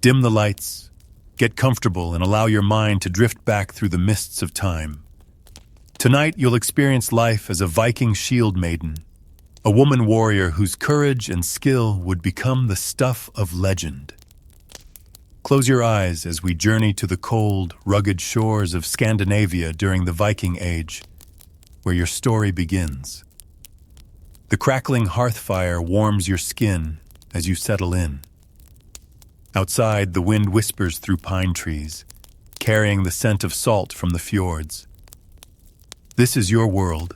Dim the lights, get comfortable, and allow your mind to drift back through the mists of time. Tonight, you'll experience life as a Viking shield maiden, a woman warrior whose courage and skill would become the stuff of legend. Close your eyes as we journey to the cold, rugged shores of Scandinavia during the Viking Age, where your story begins. The crackling hearth fire warms your skin as you settle in. Outside, the wind whispers through pine trees, carrying the scent of salt from the fjords. This is your world,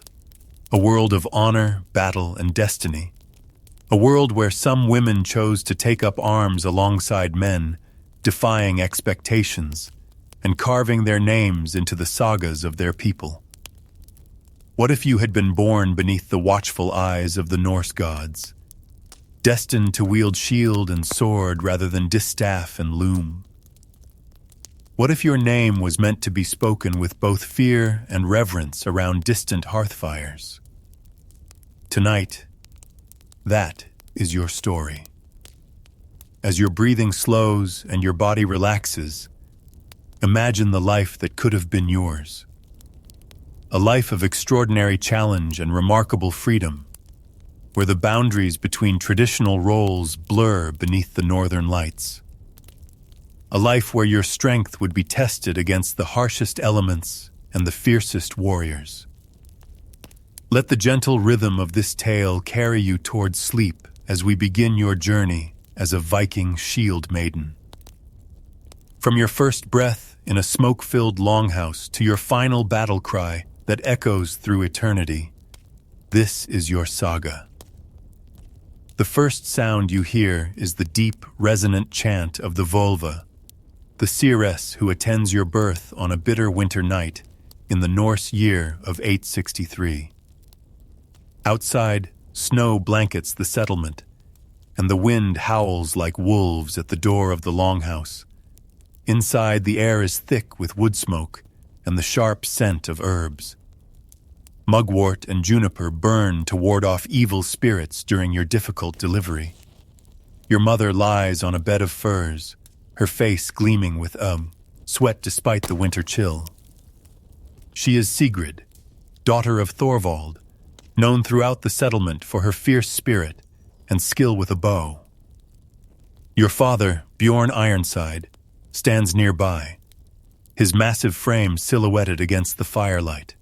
a world of honor, battle, and destiny. A world where some women chose to take up arms alongside men, defying expectations, and carving their names into the sagas of their people. What if you had been born beneath the watchful eyes of the Norse gods, destined to wield shield and sword rather than distaff and loom? What if your name was meant to be spoken with both fear and reverence around distant hearth fires? Tonight, that is your story. As your breathing slows and your body relaxes, imagine the life that could have been yours. A life of extraordinary challenge and remarkable freedom, where the boundaries between traditional roles blur beneath the northern lights. A life where your strength would be tested against the harshest elements and the fiercest warriors. Let the gentle rhythm of this tale carry you towards sleep as we begin your journey as a Viking shield maiden. From your first breath in a smoke-filled longhouse to your final battle cry that echoes through eternity, this is your saga. The first sound you hear is the deep, resonant chant of the Volva, the seeress who attends your birth on a bitter winter night in the Norse year of 863. Outside, snow blankets the settlement, and the wind howls like wolves at the door of the longhouse. Inside, the air is thick with wood smoke and the sharp scent of herbs. Mugwort and juniper burn to ward off evil spirits during your difficult delivery. Your mother lies on a bed of furs, her face gleaming with sweat despite the winter chill. She is Sigrid, daughter of Thorvald, known throughout the settlement for her fierce spirit and skill with a bow. Your father, Bjorn Ironside, stands nearby, his massive frame silhouetted against the firelight,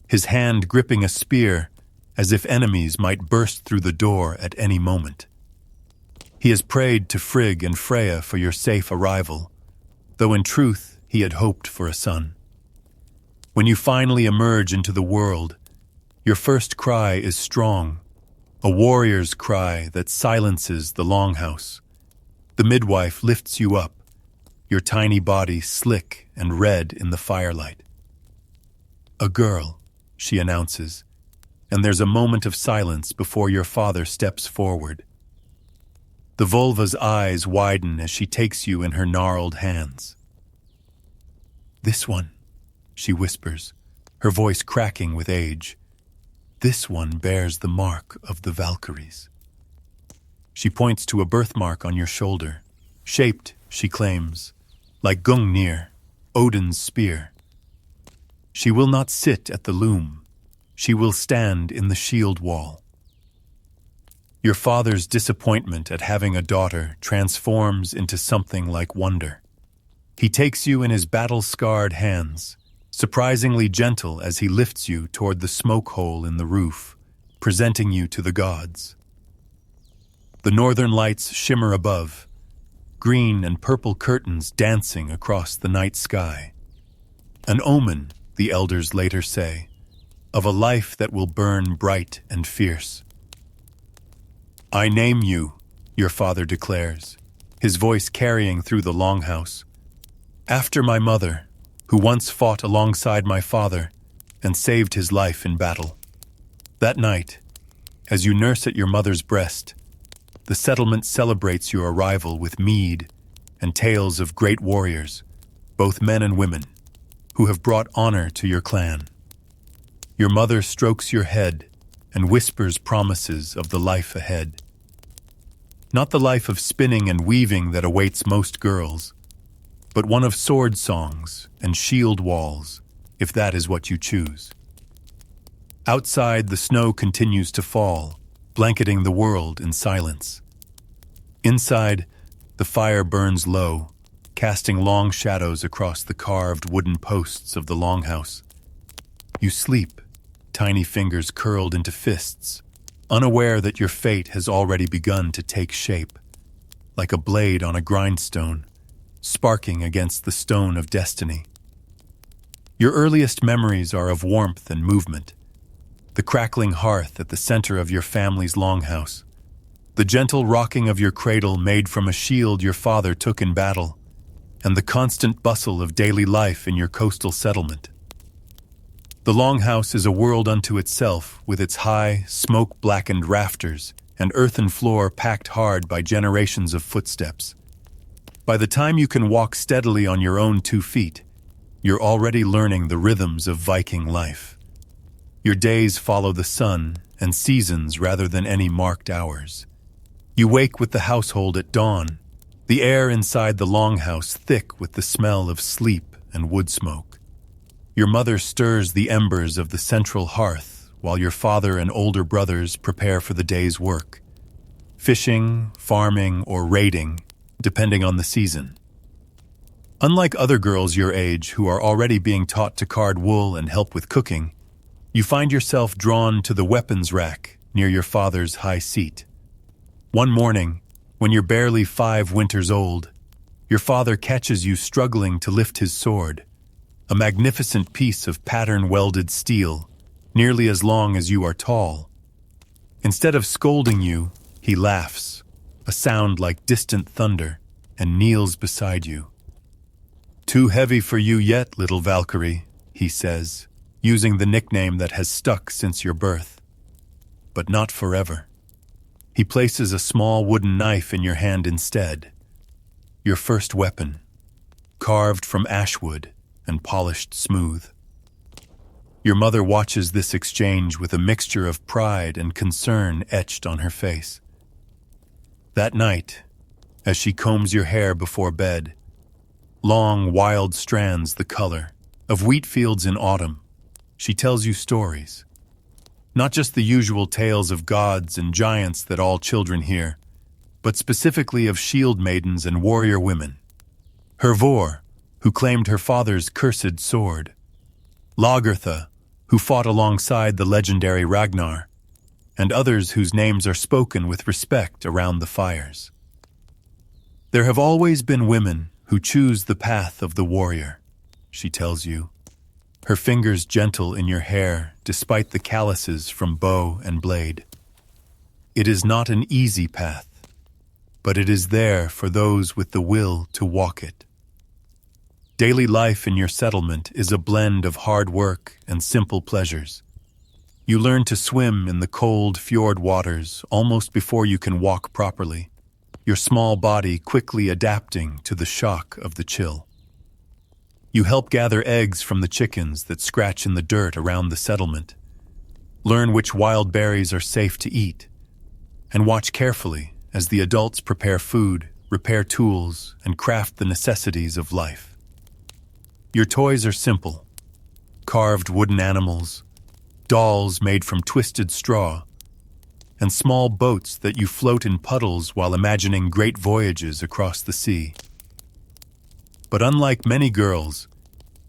his hand gripping a spear as if enemies might burst through the door at any moment. He has prayed to Frigg and Freya for your safe arrival, though in truth he had hoped for a son. When you finally emerge into the world, your first cry is strong, a warrior's cry that silences the longhouse. The midwife lifts you up, your tiny body slick and red in the firelight. "A girl," she announces, and there's a moment of silence before your father steps forward. The Volva's eyes widen as she takes you in her gnarled hands. "This one," she whispers, her voice cracking with age. "This one bears the mark of the Valkyries." She points to a birthmark on your shoulder, shaped, she claims, like Gungnir, Odin's spear. She will not sit at the loom. She will stand in the shield wall. Your father's disappointment at having a daughter transforms into something like wonder. He takes you in his battle-scarred hands, surprisingly gentle as he lifts you toward the smoke hole in the roof, presenting you to the gods. The northern lights shimmer above, green and purple curtains dancing across the night sky. An omen, the elders later say, of a life that will burn bright and fierce. "I name you," your father declares, his voice carrying through the longhouse, "after my mother, who once fought alongside my father and saved his life in battle." That night, as you nurse at your mother's breast, the settlement celebrates your arrival with mead and tales of great warriors, both men and women, who have brought honor to your clan. Your mother strokes your head and whispers promises of the life ahead. Not the life of spinning and weaving that awaits most girls, but one of sword songs and shield walls, if that is what you choose. Outside, the snow continues to fall, blanketing the world in silence. Inside, the fire burns low, casting long shadows across the carved wooden posts of the Longhouse. You sleep, tiny fingers curled into fists, unaware that your fate has already begun to take shape, like a blade on a grindstone, sparking against the stone of destiny. Your earliest memories are of warmth and movement, the crackling hearth at the center of your family's longhouse, the gentle rocking of your cradle made from a shield your father took in battle, and the constant bustle of daily life in your coastal settlement. The Longhouse is a world unto itself, with its high, smoke-blackened rafters and earthen floor packed hard by generations of footsteps. By the time you can walk steadily on your own 2 feet, you're already learning the rhythms of Viking life. Your days follow the sun and seasons rather than any marked hours. You wake with the household at dawn, the air inside the Longhouse thick with the smell of sleep and wood smoke. Your mother stirs the embers of the central hearth while your father and older brothers prepare for the day's work, fishing, farming, or raiding, depending on the season. Unlike other girls your age who are already being taught to card wool and help with cooking, you find yourself drawn to the weapons rack near your father's high seat. One morning, when you're barely 5 winters old, your father catches you struggling to lift his sword, a magnificent piece of pattern-welded steel, nearly as long as you are tall. Instead of scolding you, he laughs, a sound like distant thunder, and kneels beside you. "Too heavy for you yet, little Valkyrie," he says, using the nickname that has stuck since your birth. But not forever. He places a small wooden knife in your hand instead, your first weapon, carved from ashwood and polished smooth. Your mother watches this exchange with a mixture of pride and concern etched on her face. That night, as she combs your hair before bed, long, wild strands the color of wheat fields in autumn, she tells you stories. Not just the usual tales of gods and giants that all children hear, but specifically of shield maidens and warrior women. Hervor, who claimed her father's cursed sword. Lagertha, who fought alongside the legendary Ragnar, and others whose names are spoken with respect around the fires. There have always been women who choose the path of the warrior, she tells you, her fingers gentle in your hair despite the calluses from bow and blade. It is not an easy path, but it is there for those with the will to walk it. Daily life in your settlement is a blend of hard work and simple pleasures. You learn to swim in the cold fjord waters almost before you can walk properly, your small body quickly adapting to the shock of the chill. You help gather eggs from the chickens that scratch in the dirt around the settlement, learn which wild berries are safe to eat, and watch carefully as the adults prepare food, repair tools, and craft the necessities of life. Your toys are simple: carved wooden animals, dolls made from twisted straw, and small boats that you float in puddles while imagining great voyages across the sea. But unlike many girls,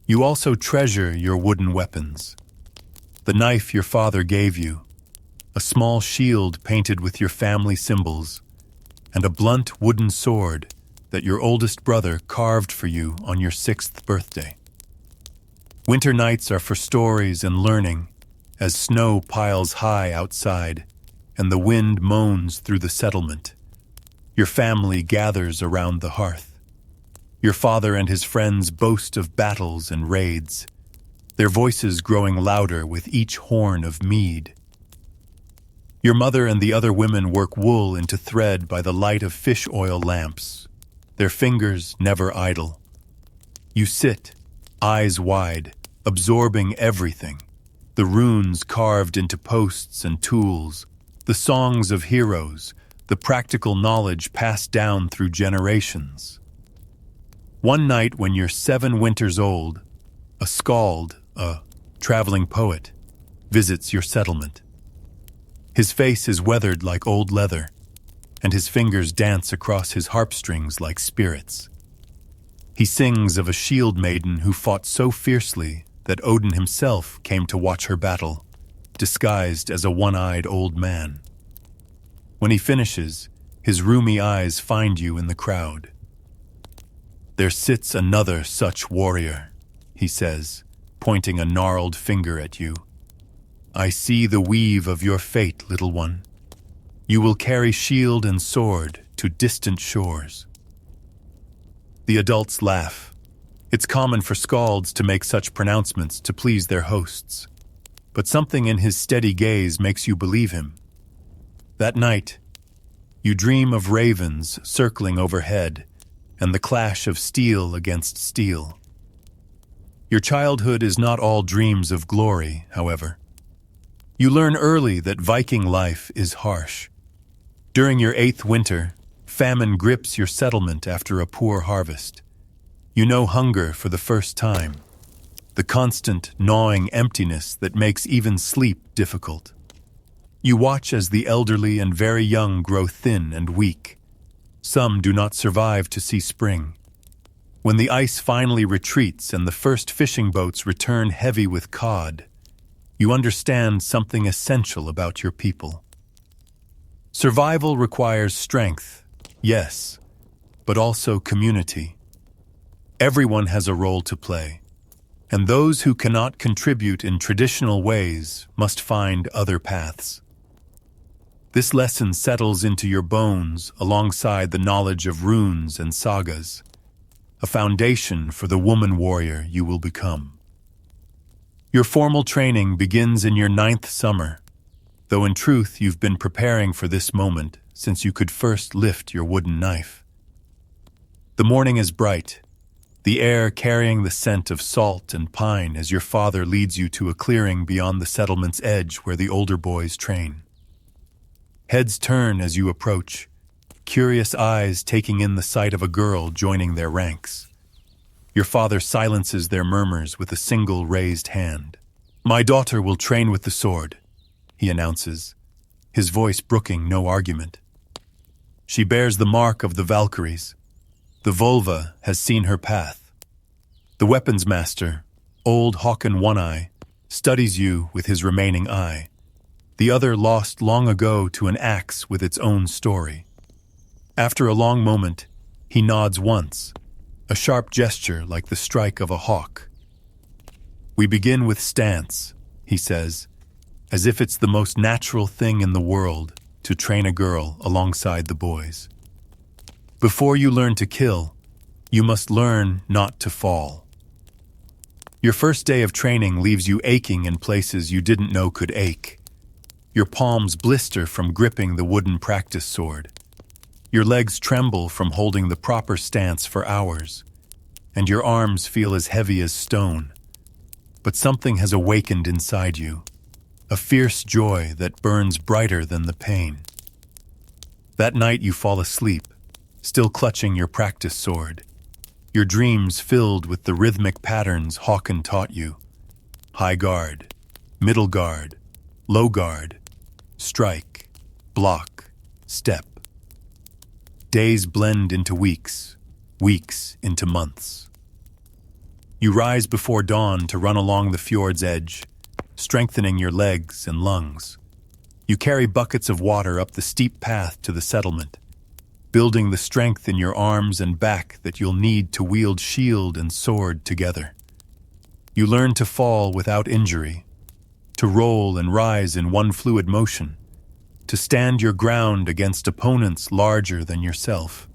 you also treasure your wooden weapons. The knife your father gave you, a small shield painted with your family symbols, and a blunt wooden sword that your oldest brother carved for you on your 6th birthday. Winter nights are for stories and learning, as snow piles high outside and the wind moans through the settlement. Your family gathers around the hearth. Your father and his friends boast of battles and raids, their voices growing louder with each horn of mead. Your mother and the other women work wool into thread by the light of fish oil lamps, their fingers never idle. You sit, eyes wide, absorbing everything: the runes carved into posts and tools, the songs of heroes, the practical knowledge passed down through generations. One night when you're 7 winters old, a skald, a traveling poet, visits your settlement. His face is weathered like old leather, and his fingers dance across his harp strings like spirits. He sings of a shield maiden who fought so fiercely that Odin himself came to watch her battle, disguised as a one-eyed old man. When he finishes, his rheumy eyes find you in the crowd. "There sits another such warrior," he says, pointing a gnarled finger at you. "I see the weave of your fate, little one. You will carry shield and sword to distant shores." The adults laugh. It's common for skalds to make such pronouncements to please their hosts, but something in his steady gaze makes you believe him. That night, you dream of ravens circling overhead and the clash of steel against steel. Your childhood is not all dreams of glory, however. You learn early that Viking life is harsh. During your 8th winter, famine grips your settlement after a poor harvest. You know hunger for the first time, the constant, gnawing emptiness that makes even sleep difficult. You watch as the elderly and very young grow thin and weak. Some do not survive to see spring. When the ice finally retreats and the first fishing boats return heavy with cod, you understand something essential about your people. Survival requires strength, yes, but also community. Everyone has a role to play, and those who cannot contribute in traditional ways must find other paths. This lesson settles into your bones alongside the knowledge of runes and sagas, a foundation for the woman warrior you will become. Your formal training begins in your 9th summer, though in truth you've been preparing for this moment since you could first lift your wooden knife. The morning is bright, the air carrying the scent of salt and pine as your father leads you to a clearing beyond the settlement's edge where the older boys train. Heads turn as you approach, curious eyes taking in the sight of a girl joining their ranks. Your father silences their murmurs with a single raised hand. "My daughter will train with the sword," he announces, his voice brooking no argument. "She bears the mark of the Valkyries. The Volva has seen her path. The weapons master, old Håkon One-Eye, studies you with his remaining eye. The other lost long ago to an axe with its own story." After a long moment, he nods once, a sharp gesture like the strike of a hawk. "We begin with stance," he says, as if it's the most natural thing in the world to train a girl alongside the boys. "Before you learn to kill, you must learn not to fall." Your first day of training leaves you aching in places you didn't know could ache. Your palms blister from gripping the wooden practice sword. Your legs tremble from holding the proper stance for hours, and your arms feel as heavy as stone. But something has awakened inside you, a fierce joy that burns brighter than the pain. That night you fall asleep, still clutching your practice sword, your dreams filled with the rhythmic patterns Håkon taught you. High guard, middle guard, low guard, strike, block, step. Days blend into weeks, weeks into months. You rise before dawn to run along the fjord's edge, strengthening your legs and lungs. You carry buckets of water up the steep path to the settlement, building the strength in your arms and back that you'll need to wield shield and sword together. You learn to fall without injury, to roll and rise in one fluid motion, to stand your ground against opponents larger than yourself.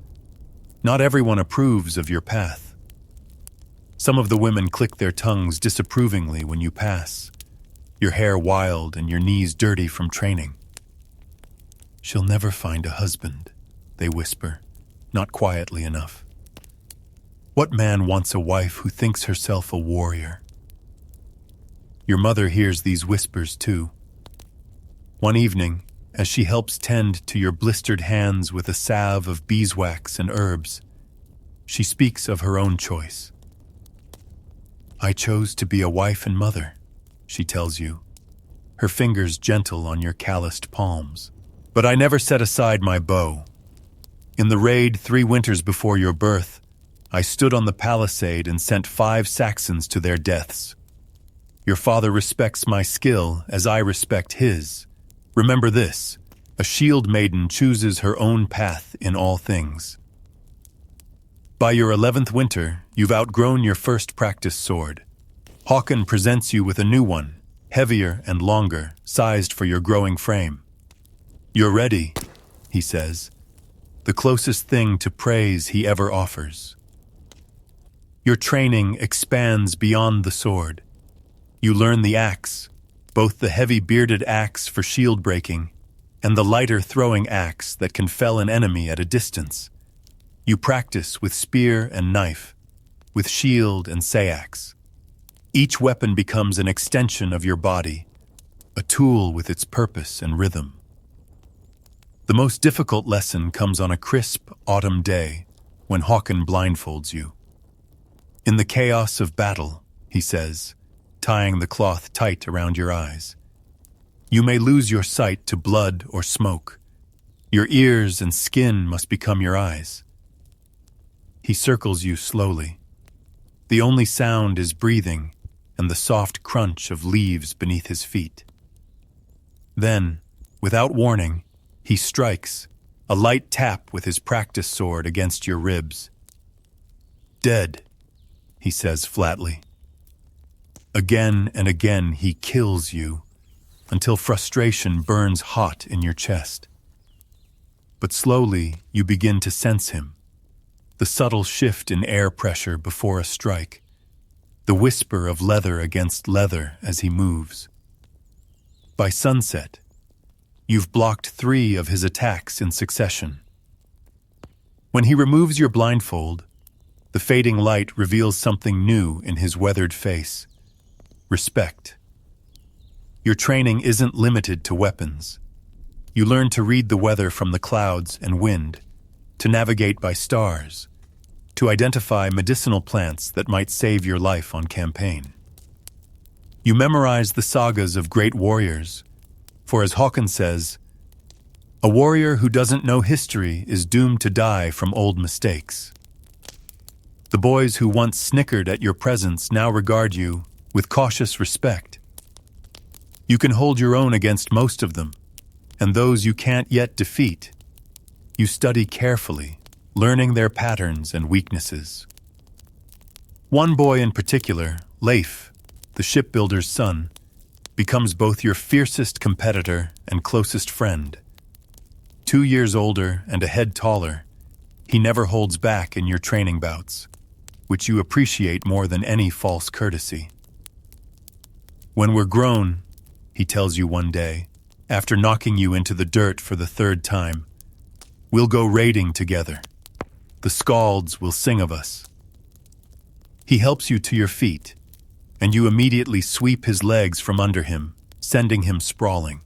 Not everyone approves of your path. Some of the women click their tongues disapprovingly when you pass, your hair wild and your knees dirty from training. "She'll never find a husband," they whisper, not quietly enough. "What man wants a wife who thinks herself a warrior?" Your mother hears these whispers too. One evening, as she helps tend to your blistered hands with a salve of beeswax and herbs. She speaks of her own choice. "I chose to be a wife and mother," she tells you, her fingers gentle on your calloused palms. "But I never set aside my bow. In the raid 3 winters before your birth, I stood on the palisade and sent 5 Saxons to their deaths. Your father respects my skill as I respect his. Remember this, a shield maiden chooses her own path in all things." By your 11th winter, you've outgrown your first practice sword. Håkon presents you with a new one, heavier and longer, sized for your growing frame. "You're ready," he says, the closest thing to praise he ever offers. Your training expands beyond the sword. You learn the axe, both the heavy bearded axe for shield breaking and the lighter throwing axe that can fell an enemy at a distance. You practice with spear and knife, with shield and sayax. Each weapon becomes an extension of your body, a tool with its purpose and rhythm. The most difficult lesson comes on a crisp autumn day when Håkon blindfolds you. "In the chaos of battle," he says, tying the cloth tight around your eyes, "you may lose your sight to blood or smoke. Your ears and skin must become your eyes." He circles you slowly. The only sound is breathing and the soft crunch of leaves beneath his feet. Then, without warning, he strikes, a light tap with his practice sword against your ribs. "Dead," he says flatly. Again and again he kills you, until frustration burns hot in your chest. But slowly you begin to sense him, the subtle shift in air pressure before a strike, the whisper of leather against leather as he moves. By sunset, you've blocked 3 of his attacks in succession. When he removes your blindfold, the fading light reveals something new in his weathered face: respect. Your training isn't limited to weapons. You learn to read the weather from the clouds and wind, to navigate by stars, to identify medicinal plants that might save your life on campaign. You memorize the sagas of great warriors, for as Håkon says, "A warrior who doesn't know history is doomed to die from old mistakes." The boys who once snickered at your presence now regard you with cautious respect. You can hold your own against most of them, and those you can't yet defeat, you study carefully, learning their patterns and weaknesses. One boy in particular, Leif, the shipbuilder's son, becomes both your fiercest competitor and closest friend. 2 years older and a head taller, he never holds back in your training bouts, which you appreciate more than any false courtesy. "When we're grown," he tells you one day, after knocking you into the dirt for the 3rd time, "we'll go raiding together. The skalds will sing of us." He helps you to your feet, and you immediately sweep his legs from under him, sending him sprawling.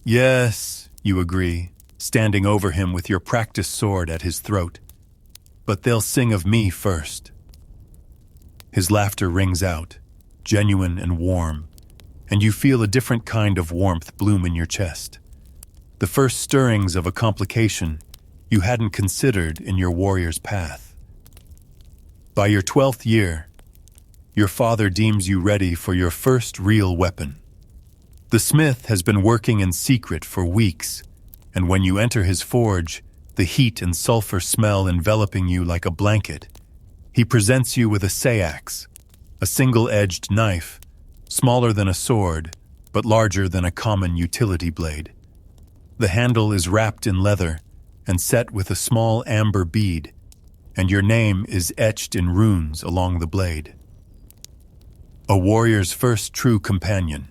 "Yes," you agree, standing over him with your practice sword at his throat, "but they'll sing of me first." His laughter rings out, genuine and warm, and you feel a different kind of warmth bloom in your chest. The first stirrings of a complication you hadn't considered in your warrior's path. By your 12th year, your father deems you ready for your first real weapon. The smith has been working in secret for weeks, and when you enter his forge, the heat and sulfur smell enveloping you like a blanket, he presents you with a sayax, a single-edged knife, smaller than a sword, but larger than a common utility blade. The handle is wrapped in leather and set with a small amber bead, and your name is etched in runes along the blade. "A warrior's first true companion,"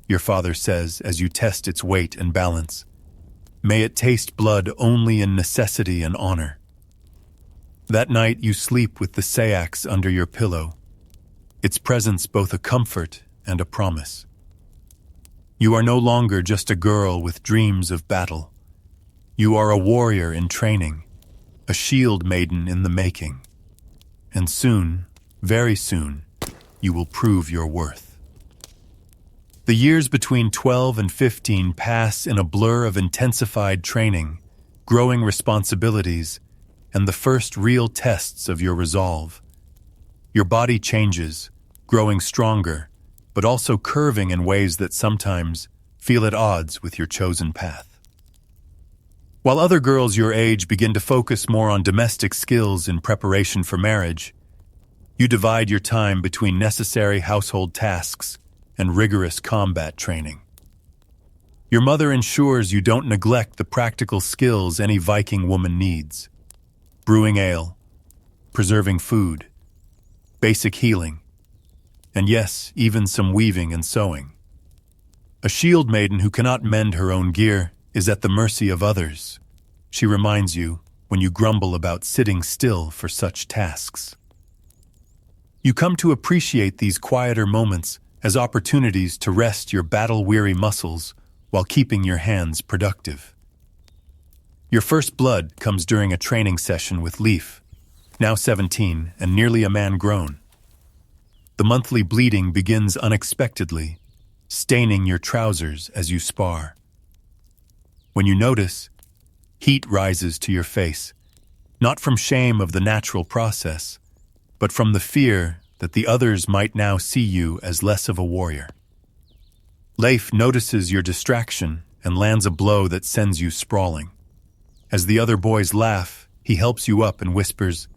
your father says as you test its weight and balance. "May it taste blood only in necessity and honor." That night you sleep with the sayax under your pillow, its presence both a comfort and a promise. You are no longer just a girl with dreams of battle. You are a warrior in training, a shield maiden in the making. And soon, very soon, you will prove your worth. The years between 12 and 15 pass in a blur of intensified training, growing responsibilities, and the first real tests of your resolve. Your body changes, growing stronger, but also curving in ways that sometimes feel at odds with your chosen path. While other girls your age begin to focus more on domestic skills in preparation for marriage, you divide your time between necessary household tasks and rigorous combat training. Your mother ensures you don't neglect the practical skills any Viking woman needs: brewing ale, preserving food, basic healing, and yes, even some weaving and sewing. A shield maiden who cannot mend her own gear is at the mercy of others. She reminds you when you grumble about sitting still for such tasks. You come to appreciate these quieter moments as opportunities to rest your battle-weary muscles while keeping your hands productive. Your first blood comes during a training session with Leaf, now 17 and nearly a man grown. The monthly bleeding begins unexpectedly, staining your trousers as you spar. When you notice, heat rises to your face, not from shame of the natural process, but from the fear that the others might now see you as less of a warrior. Leif notices your distraction and lands a blow that sends you sprawling. As the other boys laugh, he helps you up and whispers,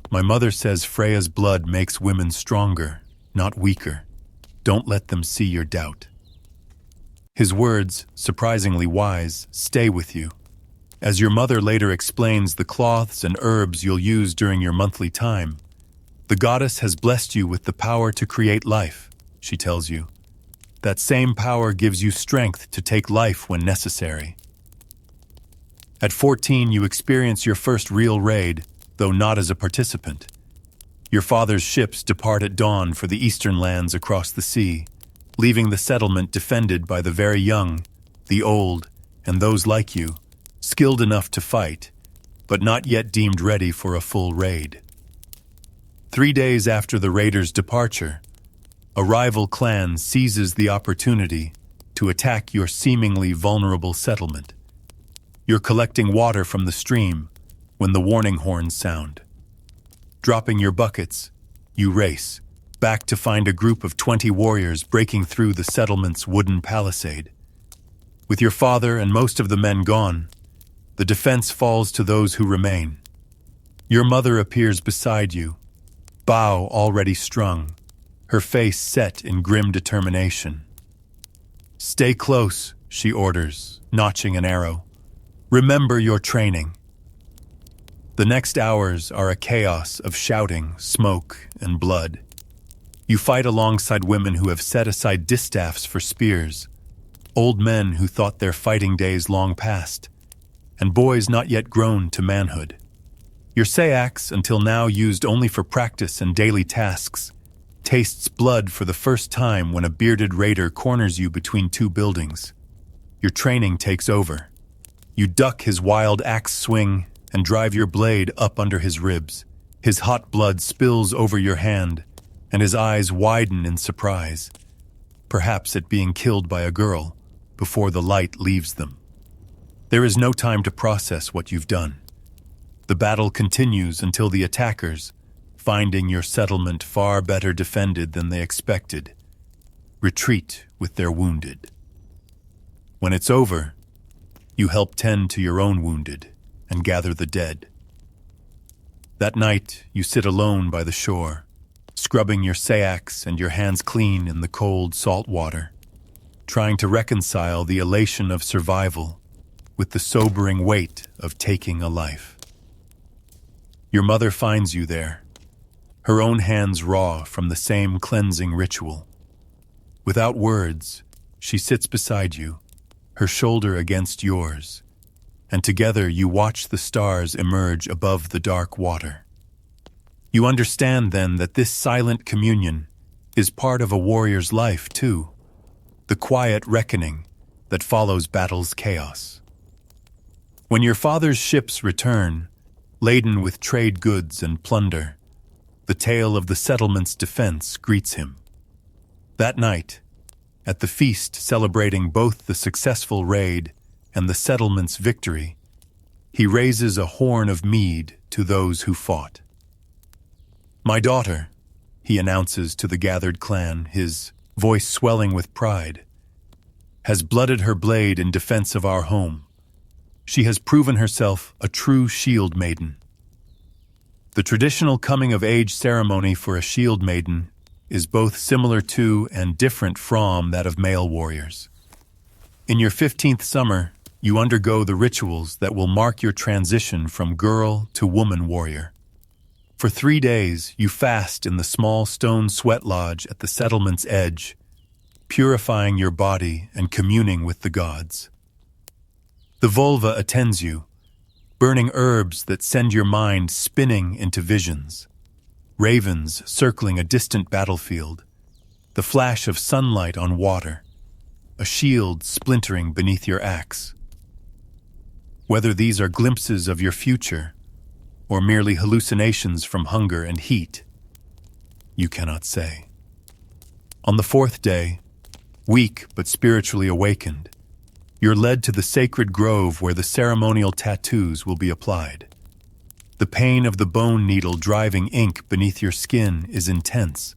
"My mother says Freya's blood makes women stronger, not weaker. Don't let them see your doubt." His words, surprisingly wise, stay with you. As your mother later explains the cloths and herbs you'll use during your monthly time, the goddess has blessed you with the power to create life, she tells you. That same power gives you strength to take life when necessary. At 14, you experience your first real raid, though not as a participant. Your father's ships depart at dawn for the eastern lands across the sea, leaving the settlement defended by the very young, the old, and those like you, skilled enough to fight, but not yet deemed ready for a full raid. 3 days after the raiders' departure, a rival clan seizes the opportunity to attack your seemingly vulnerable settlement. You're collecting water from the stream when the warning horns sound. Dropping your buckets, you race, back to find a group of 20 warriors breaking through the settlement's wooden palisade. With your father and most of the men gone, the defense falls to those who remain. Your mother appears beside you, bow already strung, her face set in grim determination. "Stay close," she orders, notching an arrow. "Remember your training." The next hours are a chaos of shouting, smoke, and blood. You fight alongside women who have set aside distaffs for spears, old men who thought their fighting days long past, and boys not yet grown to manhood. Your sayax, until now used only for practice and daily tasks, tastes blood for the first time when a bearded raider corners you between two buildings. Your training takes over. You duck his wild axe swing and drive your blade up under his ribs. His hot blood spills over your hand, and his eyes widen in surprise, perhaps at being killed by a girl before the light leaves them. There is no time to process what you've done. The battle continues until the attackers, finding your settlement far better defended than they expected, retreat with their wounded. When it's over, you help tend to your own wounded and gather the dead. That night, you sit alone by the shore, scrubbing your sayax and your hands clean in the cold, salt water, trying to reconcile the elation of survival with the sobering weight of taking a life. Your mother finds you there, her own hands raw from the same cleansing ritual. Without words, she sits beside you, her shoulder against yours, and together you watch the stars emerge above the dark water. You understand then that this silent communion is part of a warrior's life too, the quiet reckoning that follows battle's chaos. When your father's ships return, laden with trade goods and plunder, the tale of the settlement's defense greets him. That night, at the feast celebrating both the successful raid and the settlement's victory, he raises a horn of mead to those who fought. "My daughter," he announces to the gathered clan, his voice swelling with pride, "has blooded her blade in defense of our home. She has proven herself a true shield maiden." The traditional coming-of-age ceremony for a shield maiden is both similar to and different from that of male warriors. In your 15th summer, you undergo the rituals that will mark your transition from girl to woman warrior. For 3 days, you fast in the small stone sweat lodge at the settlement's edge, purifying your body and communing with the gods. The vulva attends you, burning herbs that send your mind spinning into visions. Ravens circling a distant battlefield, the flash of sunlight on water, a shield splintering beneath your axe. Whether these are glimpses of your future or merely hallucinations from hunger and heat, you cannot say. On the 4th day, weak but spiritually awakened, you're led to the sacred grove where the ceremonial tattoos will be applied. The pain of the bone needle driving ink beneath your skin is intense,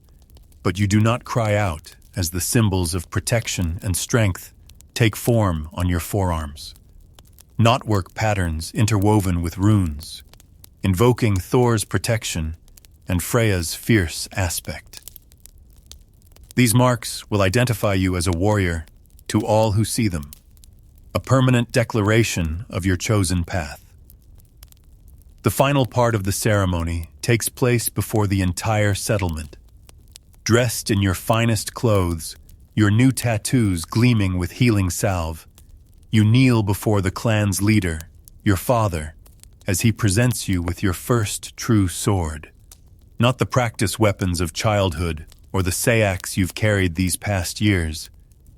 but you do not cry out as the symbols of protection and strength take form on your forearms. Knotwork patterns interwoven with runes, invoking Thor's protection and Freya's fierce aspect. These marks will identify you as a warrior to all who see them, a permanent declaration of your chosen path. The final part of the ceremony takes place before the entire settlement. Dressed in your finest clothes, your new tattoos gleaming with healing salve, you kneel before the clan's leader, your father, as he presents you with your first true sword. Not the practice weapons of childhood or the sayax you've carried these past years,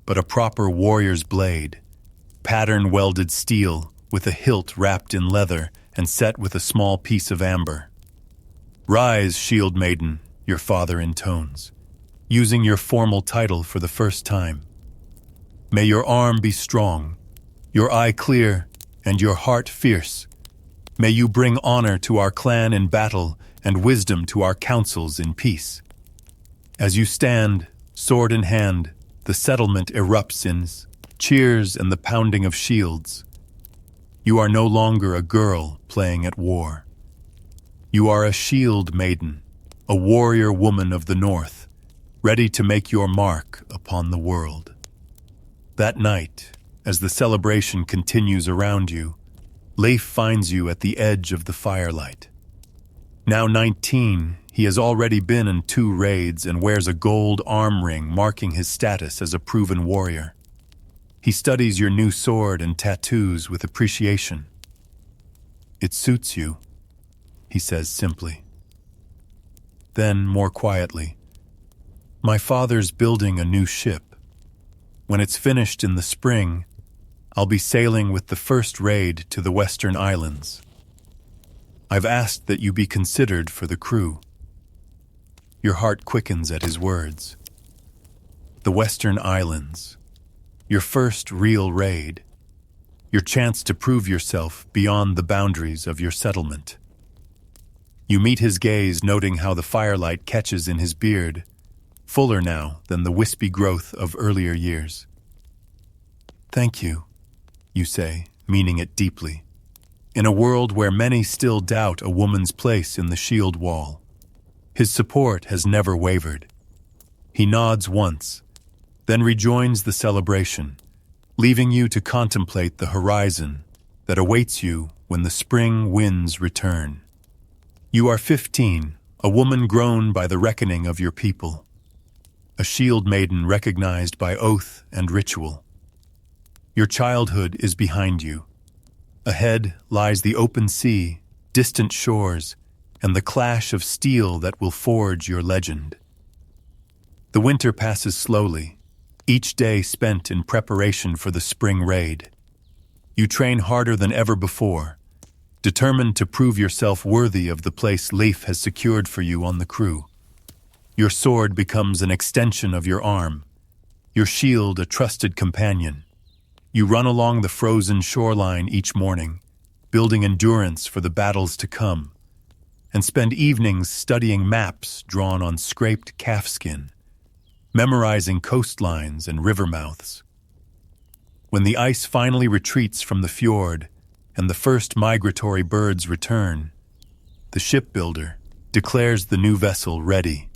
but a proper warrior's blade, pattern-welded steel with a hilt wrapped in leather and set with a small piece of amber. "Rise, shield maiden," your father intones, using your formal title for the first time. "May your arm be strong, your eye clear, and your heart fierce. May you bring honor to our clan in battle and wisdom to our councils in peace." As you stand, sword in hand, the settlement erupts in cheers and the pounding of shields. You are no longer a girl playing at war. You are a shield maiden, a warrior woman of the North, ready to make your mark upon the world. That night, as the celebration continues around you, Leif finds you at the edge of the firelight. Now 19, he has already been in 2 raids and wears a gold arm ring marking his status as a proven warrior. He studies your new sword and tattoos with appreciation. "It suits you," he says simply. Then, more quietly, "My father's building a new ship. When it's finished in the spring, I'll be sailing with the first raid to the Western Islands. I've asked that you be considered for the crew." Your heart quickens at his words. The Western Islands, your first real raid, your chance to prove yourself beyond the boundaries of your settlement. You meet his gaze, noting how the firelight catches in his beard, fuller now than the wispy growth of earlier years. "Thank you," you say, meaning it deeply. In a world where many still doubt a woman's place in the shield wall, his support has never wavered. He nods once, then rejoins the celebration, leaving you to contemplate the horizon that awaits you when the spring winds return. You are 15, a woman grown by the reckoning of your people, a shield maiden recognized by oath and ritual. Your childhood is behind you. Ahead lies the open sea, distant shores, and the clash of steel that will forge your legend. The winter passes slowly, each day spent in preparation for the spring raid. You train harder than ever before, determined to prove yourself worthy of the place Leif has secured for you on the crew. Your sword becomes an extension of your arm, your shield a trusted companion. You run along the frozen shoreline each morning, building endurance for the battles to come, and spend evenings studying maps drawn on scraped calfskin, memorizing coastlines and river mouths. When the ice finally retreats from the fjord and the first migratory birds return, the shipbuilder declares the new vessel ready.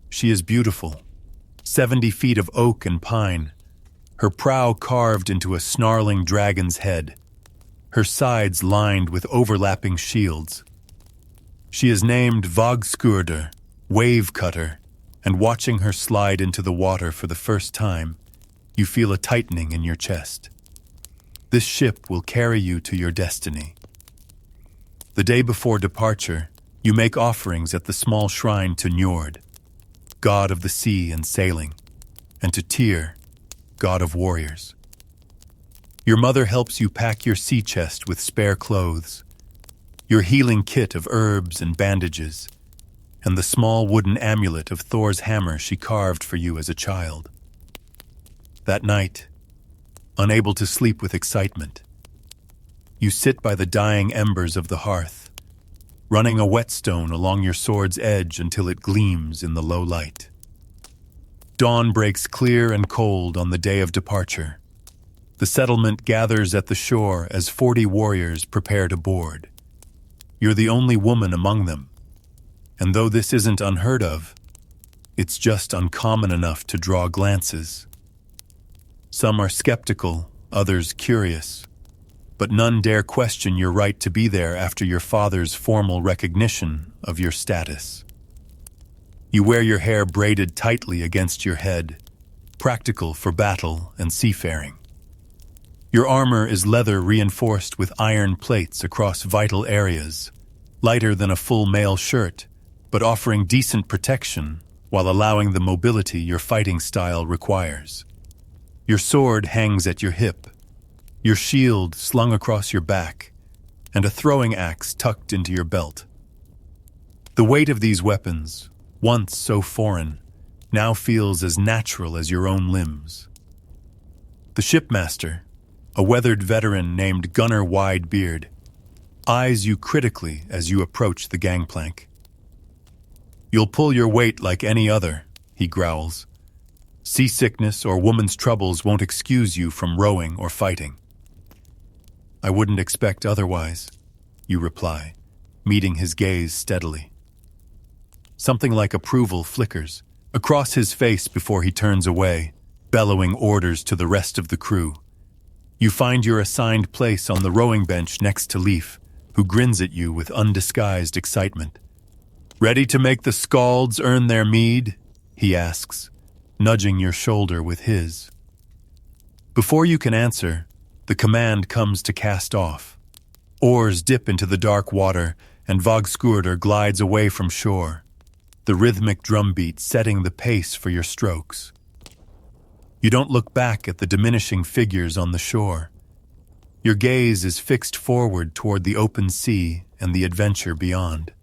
She is beautiful, 70 feet of oak and pine, her prow carved into a snarling dragon's head, her sides lined with overlapping shields. She is named Vogskurder, Wave Cutter, and watching her slide into the water for the first time, you feel a tightening in your chest. This ship will carry you to your destiny. The day before departure, you make offerings at the small shrine to Njord, god of the sea and sailing, and to Tyr, god of warriors. Your mother helps you pack your sea chest with spare clothes, your healing kit of herbs and bandages, and the small wooden amulet of Thor's hammer she carved for you as a child. That night, unable to sleep with excitement, you sit by the dying embers of the hearth, running a whetstone along your sword's edge until it gleams in the low light. Dawn breaks clear and cold on the day of departure. The settlement gathers at the shore as 40 warriors prepare to board. You're the only woman among them, and though this isn't unheard of, it's just uncommon enough to draw glances. Some are skeptical, others curious, but none dare question your right to be there after your father's formal recognition of your status. You wear your hair braided tightly against your head, practical for battle and seafaring. Your armor is leather reinforced with iron plates across vital areas, lighter than a full mail shirt, but offering decent protection while allowing the mobility your fighting style requires. Your sword hangs at your hip, your shield slung across your back, and a throwing axe tucked into your belt. The weight of these weapons, once so foreign, now feels as natural as your own limbs. The shipmaster, a weathered veteran named Gunnar Widebeard, eyes you critically as you approach the gangplank. "You'll pull your weight like any other," he growls. "Seasickness or woman's troubles won't excuse you from rowing or fighting." "I wouldn't expect otherwise," you reply, meeting his gaze steadily. Something like approval flickers across his face before he turns away, bellowing orders to the rest of the crew. You find your assigned place on the rowing bench next to Leif, who grins at you with undisguised excitement. "Ready to make the scalds earn their meed?" he asks, nudging your shoulder with his. Before you can answer, the command comes to cast off. Oars dip into the dark water, and Vogskurder glides away from shore, the rhythmic drumbeat setting the pace for your strokes. You don't look back at the diminishing figures on the shore. Your gaze is fixed forward toward the open sea and the adventure beyond.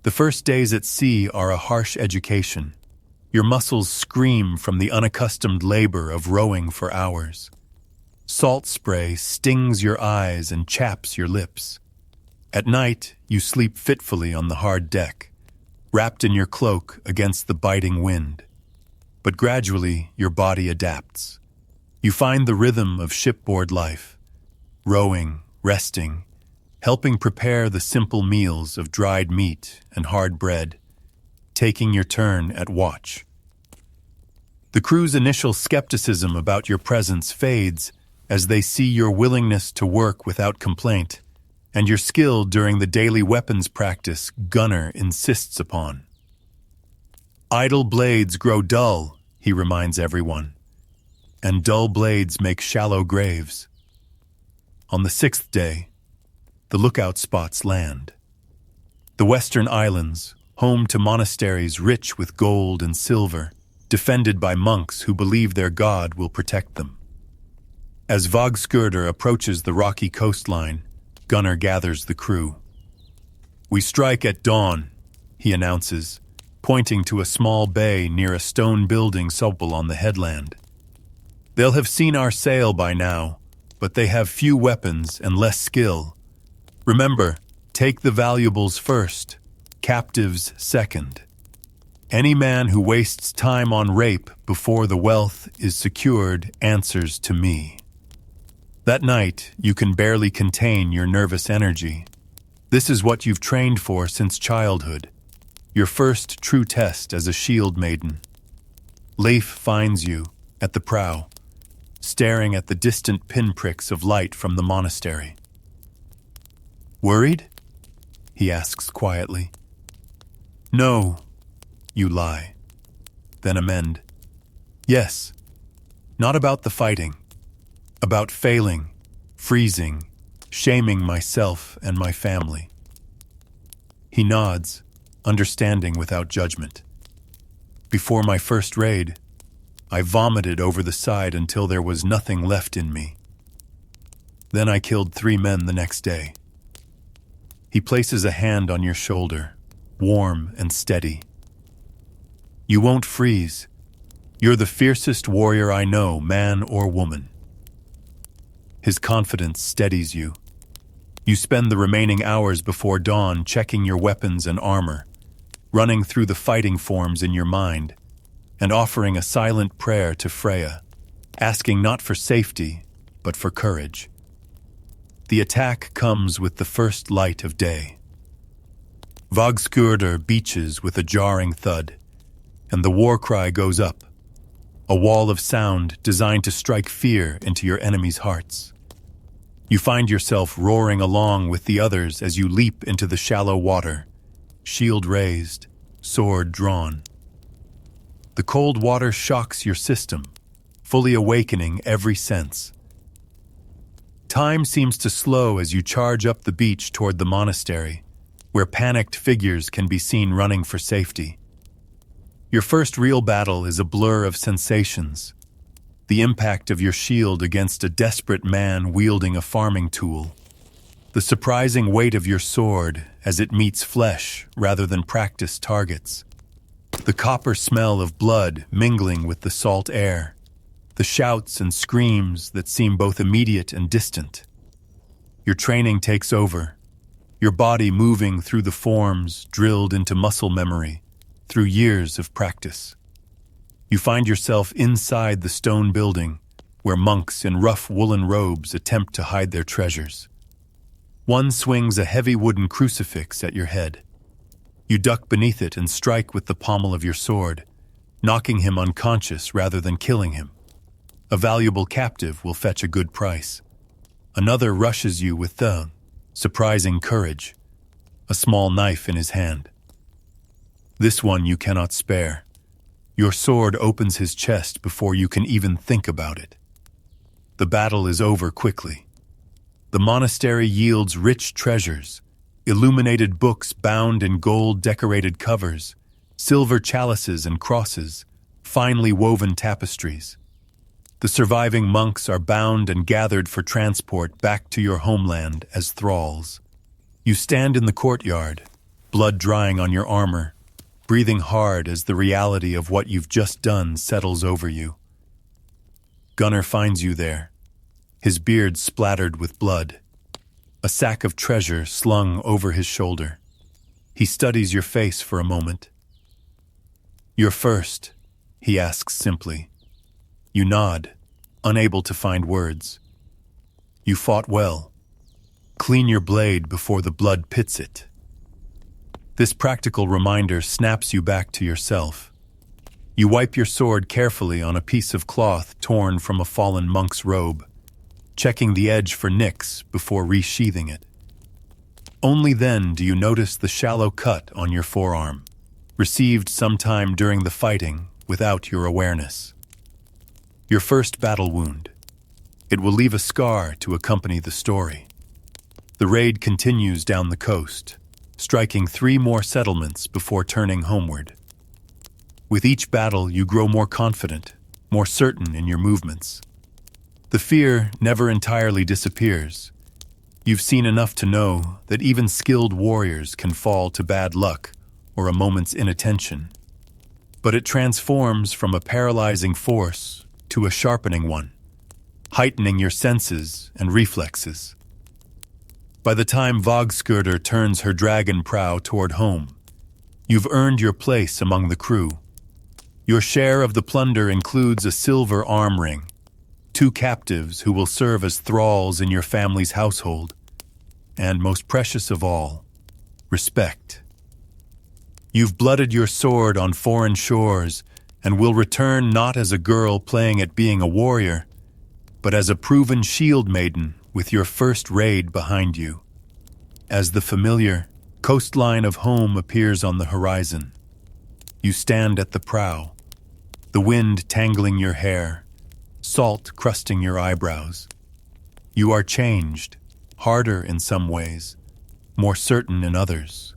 The first days at sea are a harsh education. Your muscles scream from the unaccustomed labor of rowing for hours. Salt spray stings your eyes and chaps your lips. At night, you sleep fitfully on the hard deck, wrapped in your cloak against the biting wind. But gradually, your body adapts. You find the rhythm of shipboard life, rowing, resting, helping prepare the simple meals of dried meat and hard bread, taking your turn at watch. The crew's initial skepticism about your presence fades as they see your willingness to work without complaint and your skill during the daily weapons practice Gunnar insists upon. "Idle blades grow dull," he reminds everyone, "and dull blades make shallow graves." On the 6th day, the lookout spots land. The Western Islands, home to monasteries rich with gold and silver, defended by monks who believe their god will protect them. As Vagskurdur approaches the rocky coastline, Gunnar gathers the crew. "We strike at dawn," he announces, pointing to a small bay near a stone building supple on the headland. "They'll have seen our sail by now, but they have few weapons and less skill. Remember, take the valuables first, captives second. Any man who wastes time on rape before the wealth is secured answers to me." That night, you can barely contain your nervous energy. This is what you've trained for since childhood, your first true test as a shield maiden. Leif finds you at the prow, staring at the distant pinpricks of light from the monastery. "Worried?" he asks quietly. "No," you lie, then amend. "Yes, not about the fighting. About failing, freezing, shaming myself and my family." He nods, understanding without judgment. "Before my first raid, I vomited over the side until there was nothing left in me. Then I killed 3 men the next day." He places a hand on your shoulder, warm and steady. "You won't freeze. You're the fiercest warrior I know, man or woman." His confidence steadies you. You spend the remaining hours before dawn checking your weapons and armor, running through the fighting forms in your mind, and offering a silent prayer to Freya, asking not for safety, but for courage. The attack comes with the first light of day. Vagskurdur beaches with a jarring thud, and the war cry goes up, a wall of sound designed to strike fear into your enemies' hearts. You find yourself roaring along with the others as you leap into the shallow water, shield raised, sword drawn. The cold water shocks your system, fully awakening every sense. Time seems to slow as you charge up the beach toward the monastery, where panicked figures can be seen running for safety. Your first real battle is a blur of sensations. The impact of your shield against a desperate man wielding a farming tool. The surprising weight of your sword as it meets flesh rather than practiced targets. The copper smell of blood mingling with the salt air. The shouts and screams that seem both immediate and distant. Your training takes over, your body moving through the forms drilled into muscle memory through years of practice. You find yourself inside the stone building, where monks in rough woolen robes attempt to hide their treasures. One swings a heavy wooden crucifix at your head. You duck beneath it and strike with the pommel of your sword, knocking him unconscious rather than killing him. A valuable captive will fetch a good price. Another rushes you with surprising courage, a small knife in his hand. This one you cannot spare. Your sword opens his chest before you can even think about it. The battle is over quickly. The monastery yields rich treasures, illuminated books bound in gold-decorated covers, silver chalices and crosses, finely woven tapestries. The surviving monks are bound and gathered for transport back to your homeland as thralls. You stand in the courtyard, blood drying on your armor, breathing hard as the reality of what you've just done settles over you. Gunnar finds you there, his beard splattered with blood, a sack of treasure slung over his shoulder. He studies your face for a moment. "You're first," he asks simply. You nod, unable to find words. "You fought well. Clean your blade before the blood pits it." This practical reminder snaps you back to yourself. You wipe your sword carefully on a piece of cloth torn from a fallen monk's robe, checking the edge for nicks before resheathing it. Only then do you notice the shallow cut on your forearm, received sometime during the fighting without your awareness. Your first battle wound. It will leave a scar to accompany the story. The raid continues down the coast, striking 3 more settlements before turning homeward. With each battle, you grow more confident, more certain in your movements. The fear never entirely disappears. You've seen enough to know that even skilled warriors can fall to bad luck or a moment's inattention. But it transforms from a paralyzing force to a sharpening one, heightening your senses and reflexes. By the time Vogskirder turns her dragon prow toward home, you've earned your place among the crew. Your share of the plunder includes a silver arm ring, 2 captives who will serve as thralls in your family's household, and most precious of all, respect. You've blooded your sword on foreign shores and will return not as a girl playing at being a warrior, but as a proven shield maiden with your first raid behind you. As the familiar coastline of home appears on the horizon, you stand at the prow, the wind tangling your hair, salt crusting your eyebrows. You are changed, harder in some ways, more certain in others.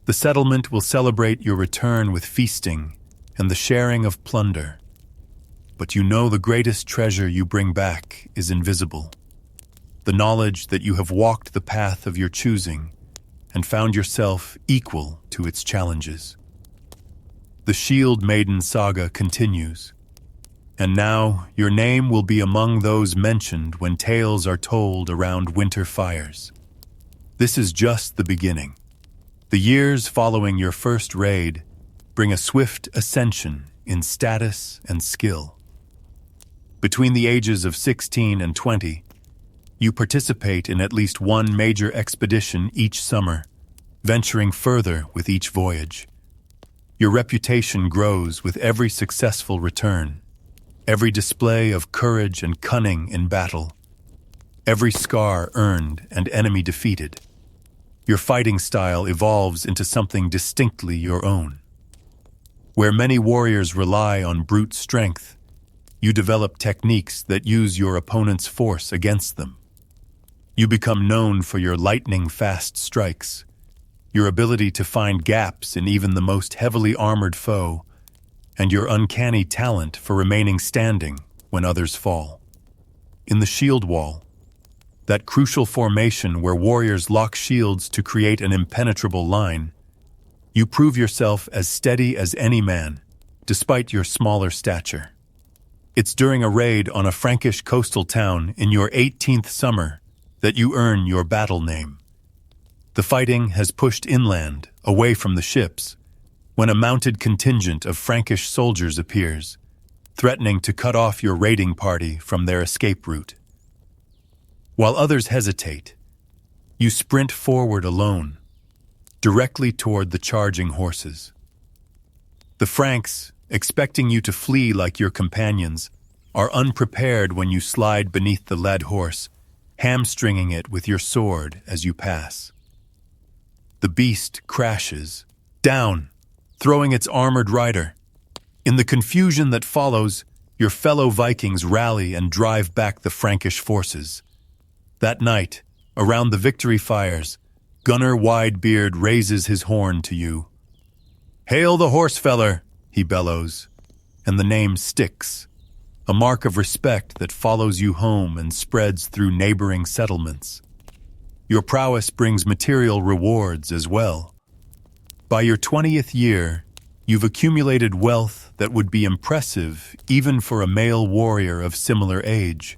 The settlement will celebrate your return with feasting and the sharing of plunder. But you know the greatest treasure you bring back is invisible. The knowledge that you have walked the path of your choosing and found yourself equal to its challenges. The Shield Maiden saga continues, and now your name will be among those mentioned when tales are told around winter fires. This is just the beginning. The years following your first raid bring a swift ascension in status and skill. Between the ages of 16 and 20, you participate in at least one major expedition each summer, venturing further with each voyage. Your reputation grows with every successful return, every display of courage and cunning in battle, every scar earned and enemy defeated. Your fighting style evolves into something distinctly your own. Where many warriors rely on brute strength, you develop techniques that use your opponent's force against them. You become known for your lightning-fast strikes, your ability to find gaps in even the most heavily armored foe, and your uncanny talent for remaining standing when others fall. In the shield wall, that crucial formation where warriors lock shields to create an impenetrable line, you prove yourself as steady as any man, despite your smaller stature. It's during a raid on a Frankish coastal town in your 18th summer that you earn your battle name. The fighting has pushed inland, away from the ships, when a mounted contingent of Frankish soldiers appears, threatening to cut off your raiding party from their escape route. While others hesitate, you sprint forward alone, directly toward the charging horses. The Franks, expecting you to flee like your companions, are unprepared when you slide beneath the led horse, hamstringing it with your sword as you pass. The beast crashes, down, throwing its armored rider. In the confusion that follows, your fellow Vikings rally and drive back the Frankish forces. That night, around the victory fires, Gunnar Widebeard raises his horn to you. "Hail the horsefeller," he bellows, and the name sticks, a mark of respect that follows you home and spreads through neighboring settlements. Your prowess brings material rewards as well. By your 20th year, you've accumulated wealth that would be impressive even for a male warrior of similar age.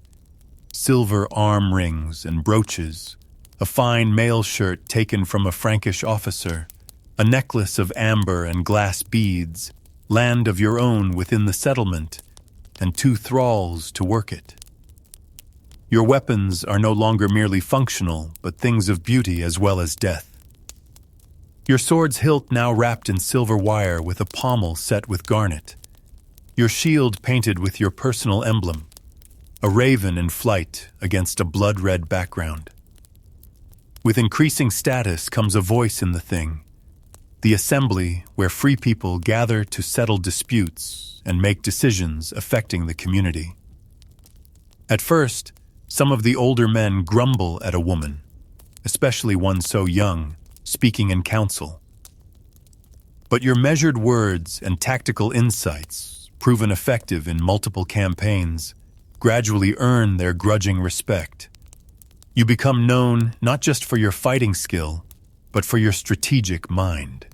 Silver arm rings and brooches, a fine mail shirt taken from a Frankish officer, a necklace of amber and glass beads, land of your own within the settlement, and 2 thralls to work it. Your weapons are no longer merely functional, but things of beauty as well as death. Your sword's hilt now wrapped in silver wire with a pommel set with garnet. Your shield painted with your personal emblem, a raven in flight against a blood-red background. With increasing status comes a voice in the thing, the assembly where free people gather to settle disputes and make decisions affecting the community. At first, some of the older men grumble at a woman, especially one so young, speaking in council. But your measured words and tactical insights, proven effective in multiple campaigns, gradually earn their grudging respect. You become known not just for your fighting skill, but for your strategic mind.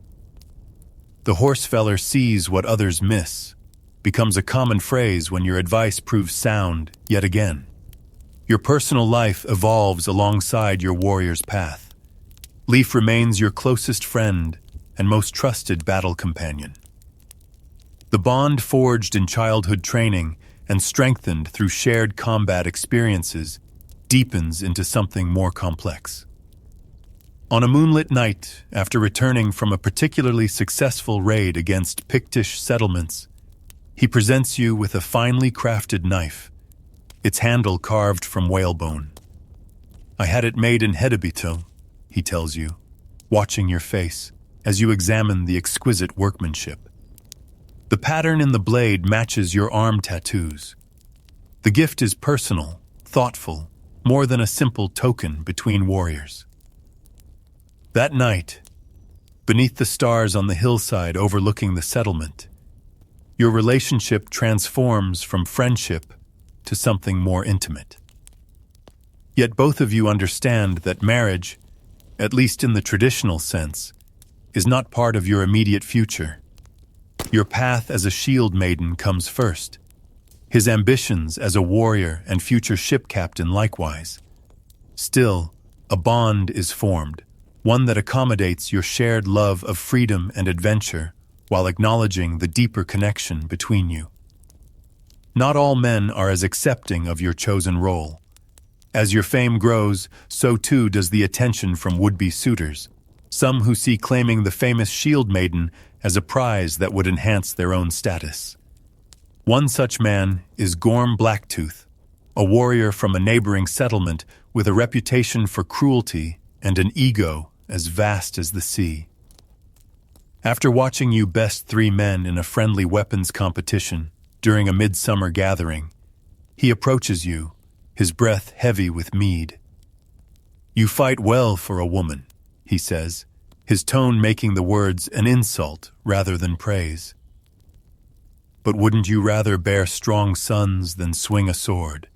The horsefeller sees what others miss, becomes a common phrase when your advice proves sound yet again. Your personal life evolves alongside your warrior's path. Leaf remains your closest friend and most trusted battle companion. The bond forged in childhood training and strengthened through shared combat experiences deepens into something more complex. On a moonlit night, after returning from a particularly successful raid against Pictish settlements, he presents you with a finely crafted knife, its handle carved from whalebone. "I had it made in Hedibito," he tells you, watching your face as you examine the exquisite workmanship. The pattern in the blade matches your arm tattoos. The gift is personal, thoughtful, more than a simple token between warriors. That night, beneath the stars on the hillside overlooking the settlement, your relationship transforms from friendship to something more intimate. Yet both of you understand that marriage, at least in the traditional sense, is not part of your immediate future. Your path as a shield maiden comes first. His ambitions as a warrior and future ship captain likewise. Still, a bond is formed, one that accommodates your shared love of freedom and adventure while acknowledging the deeper connection between you. Not all men are as accepting of your chosen role. As your fame grows, so too does the attention from would-be suitors, some who see claiming the famous shield maiden as a prize that would enhance their own status. One such man is Gorm Blacktooth, a warrior from a neighboring settlement with a reputation for cruelty and an ego as vast as the sea. After watching you best 3 men in a friendly weapons competition during a midsummer gathering, he approaches you, his breath heavy with mead. "You fight well for a woman," he says, his tone making the words an insult rather than praise. "But wouldn't you rather bear strong sons than swing a sword?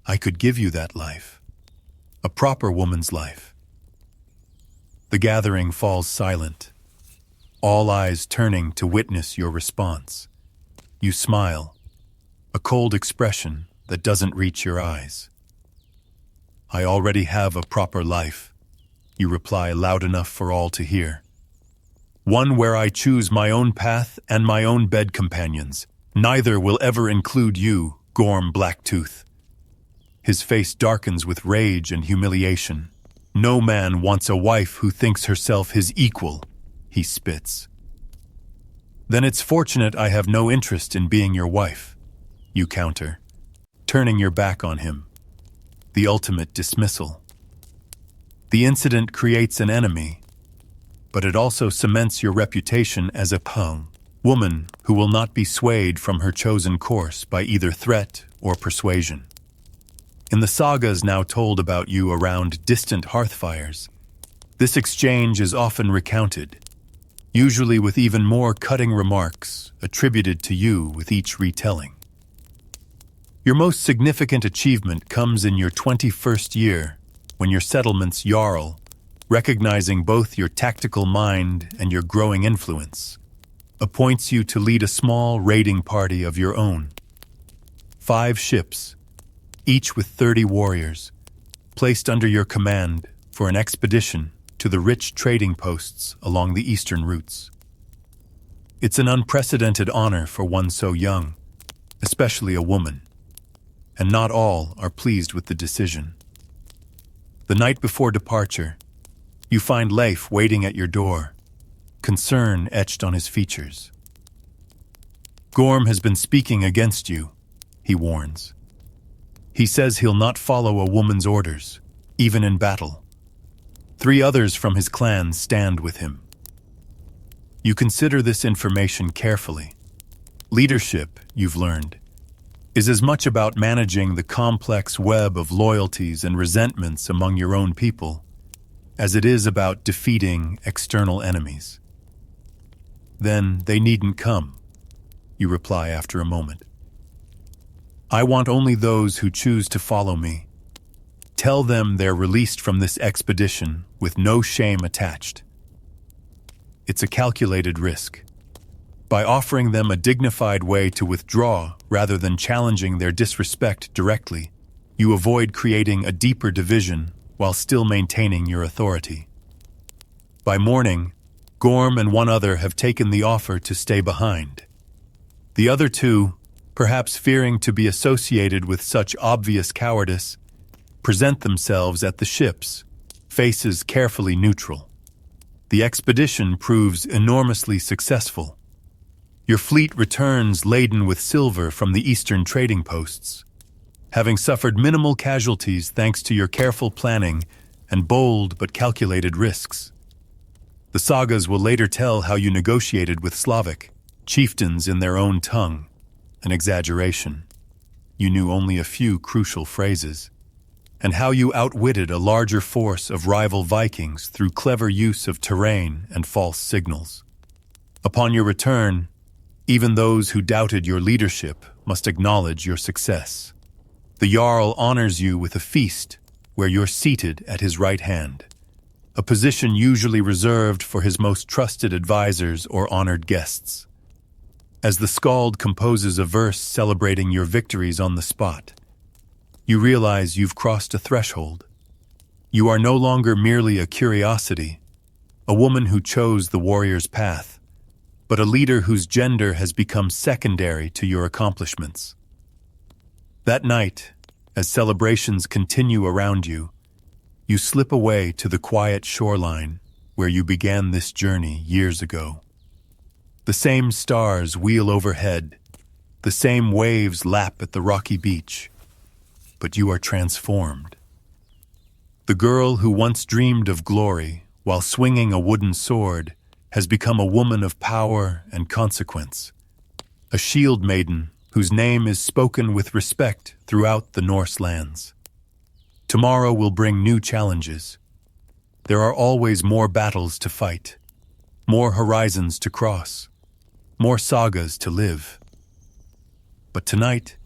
I could give you that life, a proper woman's life." The gathering falls silent, all eyes turning to witness your response. You smile, a cold expression that doesn't reach your eyes. "I already have a proper life," you reply loud enough for all to hear. "One where I choose my own path and my own bed companions. Neither will ever include you, Gorm Blacktooth." His face darkens with rage and humiliation. "No man wants a wife who thinks herself his equal," he spits. "Then it's fortunate I have no interest in being your wife," you counter, turning your back on him. The ultimate dismissal. The incident creates an enemy, but it also cements your reputation as a woman who will not be swayed from her chosen course by either threat or persuasion. In the sagas now told about you around distant hearthfires, this exchange is often recounted, usually with even more cutting remarks attributed to you with each retelling. Your most significant achievement comes in your 21st year, when your settlement's Jarl, recognizing both your tactical mind and your growing influence, appoints you to lead a small raiding party of your own. 5 ships, each with 30 warriors, placed under your command for an expedition to the rich trading posts along the eastern routes. It's an unprecedented honor for one so young, especially a woman, and not all are pleased with the decision. The night before departure, you find Leif waiting at your door, concern etched on his features. "Gorm has been speaking against you," he warns. "He says he'll not follow a woman's orders, even in battle. 3 others from his clan stand with him." You consider this information carefully. Leadership, you've learned, is as much about managing the complex web of loyalties and resentments among your own people as it is about defeating external enemies. Then they needn't come, you reply after a moment. I want only those who choose to follow me. Tell them they're released from this expedition with no shame attached. It's a calculated risk. By offering them a dignified way to withdraw rather than challenging their disrespect directly, you avoid creating a deeper division while still maintaining your authority. By morning, Gorm and one other have taken the offer to stay behind. The other two, perhaps fearing to be associated with such obvious cowardice, present themselves at the ships, faces carefully neutral. The expedition proves enormously successful. Your fleet returns laden with silver from the eastern trading posts, having suffered minimal casualties thanks to your careful planning and bold but calculated risks. The sagas will later tell how you negotiated with Slavic chieftains in their own tongue, an exaggeration. You knew only a few crucial phrases, and how you outwitted a larger force of rival Vikings through clever use of terrain and false signals. Upon your return, even those who doubted your leadership must acknowledge your success. The Jarl honors you with a feast where you're seated at his right hand, a position usually reserved for his most trusted advisors or honored guests. As the Skald composes a verse celebrating your victories on the spot, you realize you've crossed a threshold. You are no longer merely a curiosity, a woman who chose the warrior's path, but a leader whose gender has become secondary to your accomplishments. That night, as celebrations continue around you, you slip away to the quiet shoreline where you began this journey years ago. The same stars wheel overhead, the same waves lap at the rocky beach, but you are transformed. The girl who once dreamed of glory while swinging a wooden sword has become a woman of power and consequence, a shield maiden whose name is spoken with respect throughout the Norse lands. Tomorrow will bring new challenges. There are always more battles to fight, more horizons to cross, more sagas to live. But tonight,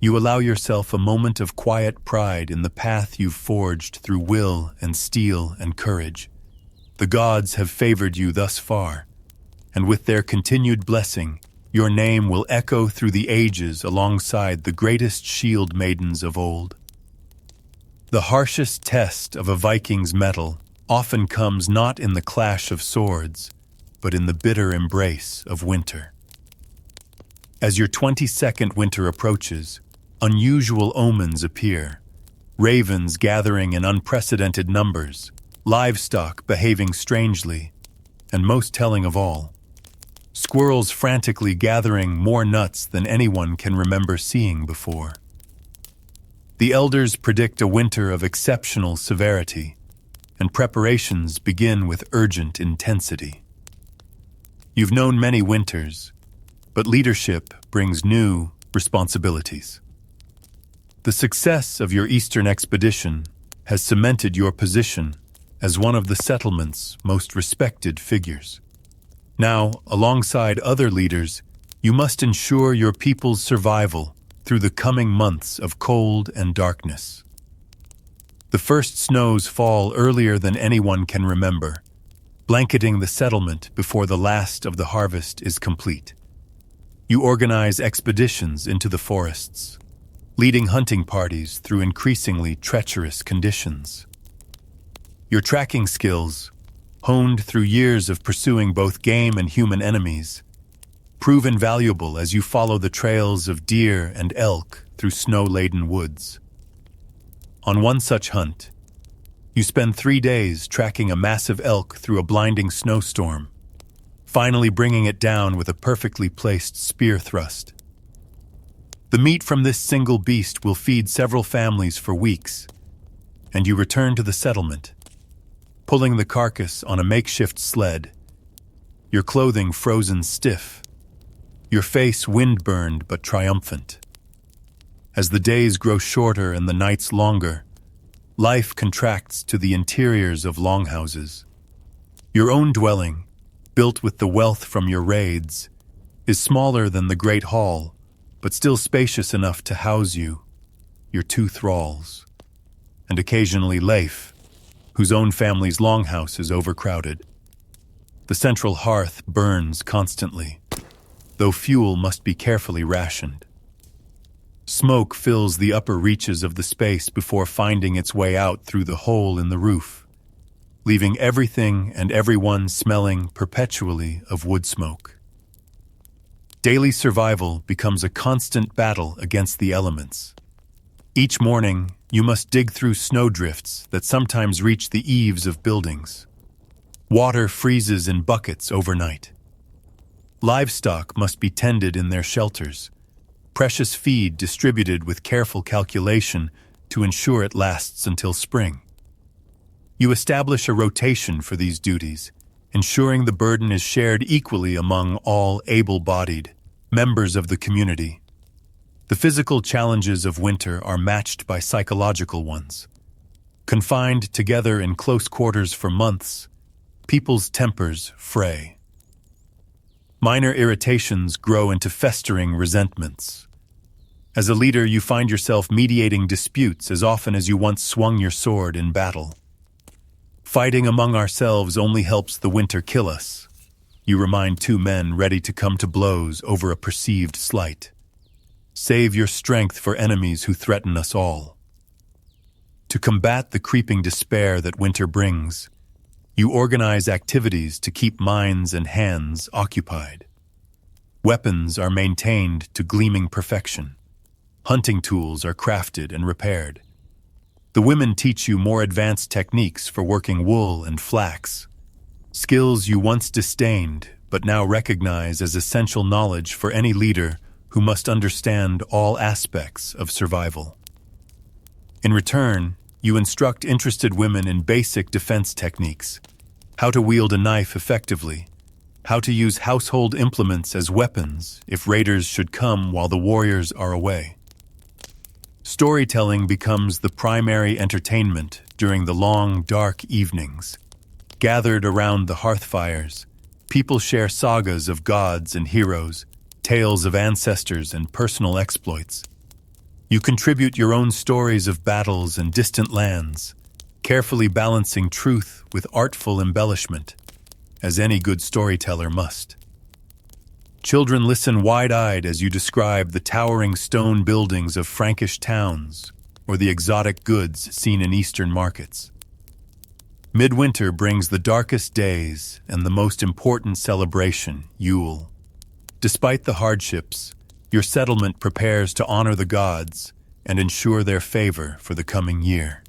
you allow yourself a moment of quiet pride in the path you've forged through will and steel and courage. The gods have favored you thus far, and with their continued blessing, your name will echo through the ages alongside the greatest shield maidens of old. The harshest test of a Viking's mettle often comes not in the clash of swords, but in the bitter embrace of winter. As your 22nd winter approaches, unusual omens appear, ravens gathering in unprecedented numbers, livestock behaving strangely, and most telling of all, squirrels frantically gathering more nuts than anyone can remember seeing before. The elders predict a winter of exceptional severity, and preparations begin with urgent intensity. You've known many winters, but leadership brings new responsibilities. The success of your eastern expedition has cemented your position as one of the settlement's most respected figures. Now, alongside other leaders, you must ensure your people's survival through the coming months of cold and darkness. The first snows fall earlier than anyone can remember, blanketing the settlement before the last of the harvest is complete. You organize expeditions into the forests, leading hunting parties through increasingly treacherous conditions. Your tracking skills, honed through years of pursuing both game and human enemies, prove invaluable as you follow the trails of deer and elk through snow-laden woods. On one such hunt, you spend 3 days tracking a massive elk through a blinding snowstorm, finally bringing it down with a perfectly placed spear thrust. The meat from this single beast will feed several families for weeks, and you return to the settlement, pulling the carcass on a makeshift sled, your clothing frozen stiff, your face wind-burned but triumphant. As the days grow shorter and the nights longer, life contracts to the interiors of longhouses. Your own dwelling, built with the wealth from your raids, is smaller than the Great Hall, but still spacious enough to house you, your two thralls, and occasionally Leif, whose own family's longhouse is overcrowded. The central hearth burns constantly, though fuel must be carefully rationed. Smoke fills the upper reaches of the space before finding its way out through the hole in the roof, leaving everything and everyone smelling perpetually of wood smoke. Daily survival becomes a constant battle against the elements. Each morning, you must dig through snowdrifts that sometimes reach the eaves of buildings. Water freezes in buckets overnight. Livestock must be tended in their shelters, precious feed distributed with careful calculation to ensure it lasts until spring. You establish a rotation for these duties, ensuring the burden is shared equally among all able-bodied members of the community. The physical challenges of winter are matched by psychological ones. Confined together in close quarters for months, people's tempers fray. Minor irritations grow into festering resentments. As a leader, you find yourself mediating disputes as often as you once swung your sword in battle. Fighting among ourselves only helps the winter kill us, you remind two men ready to come to blows over a perceived slight. Save your strength for enemies who threaten us all. To combat the creeping despair that winter brings, you organize activities to keep minds and hands occupied. Weapons are maintained to gleaming perfection. Hunting tools are crafted and repaired. The women teach you more advanced techniques for working wool and flax, skills you once disdained but now recognize as essential knowledge for any leader who must understand all aspects of survival. In return, you instruct interested women in basic defense techniques, how to wield a knife effectively, how to use household implements as weapons if raiders should come while the warriors are away. Storytelling becomes the primary entertainment during the long, dark evenings. Gathered around the hearth fires, people share sagas of gods and heroes, tales of ancestors and personal exploits. You contribute your own stories of battles and distant lands, carefully balancing truth with artful embellishment, as any good storyteller must. Children listen wide-eyed as you describe the towering stone buildings of Frankish towns or the exotic goods seen in eastern markets. Midwinter brings the darkest days and the most important celebration, Yule. Despite the hardships, your settlement prepares to honor the gods and ensure their favor for the coming year.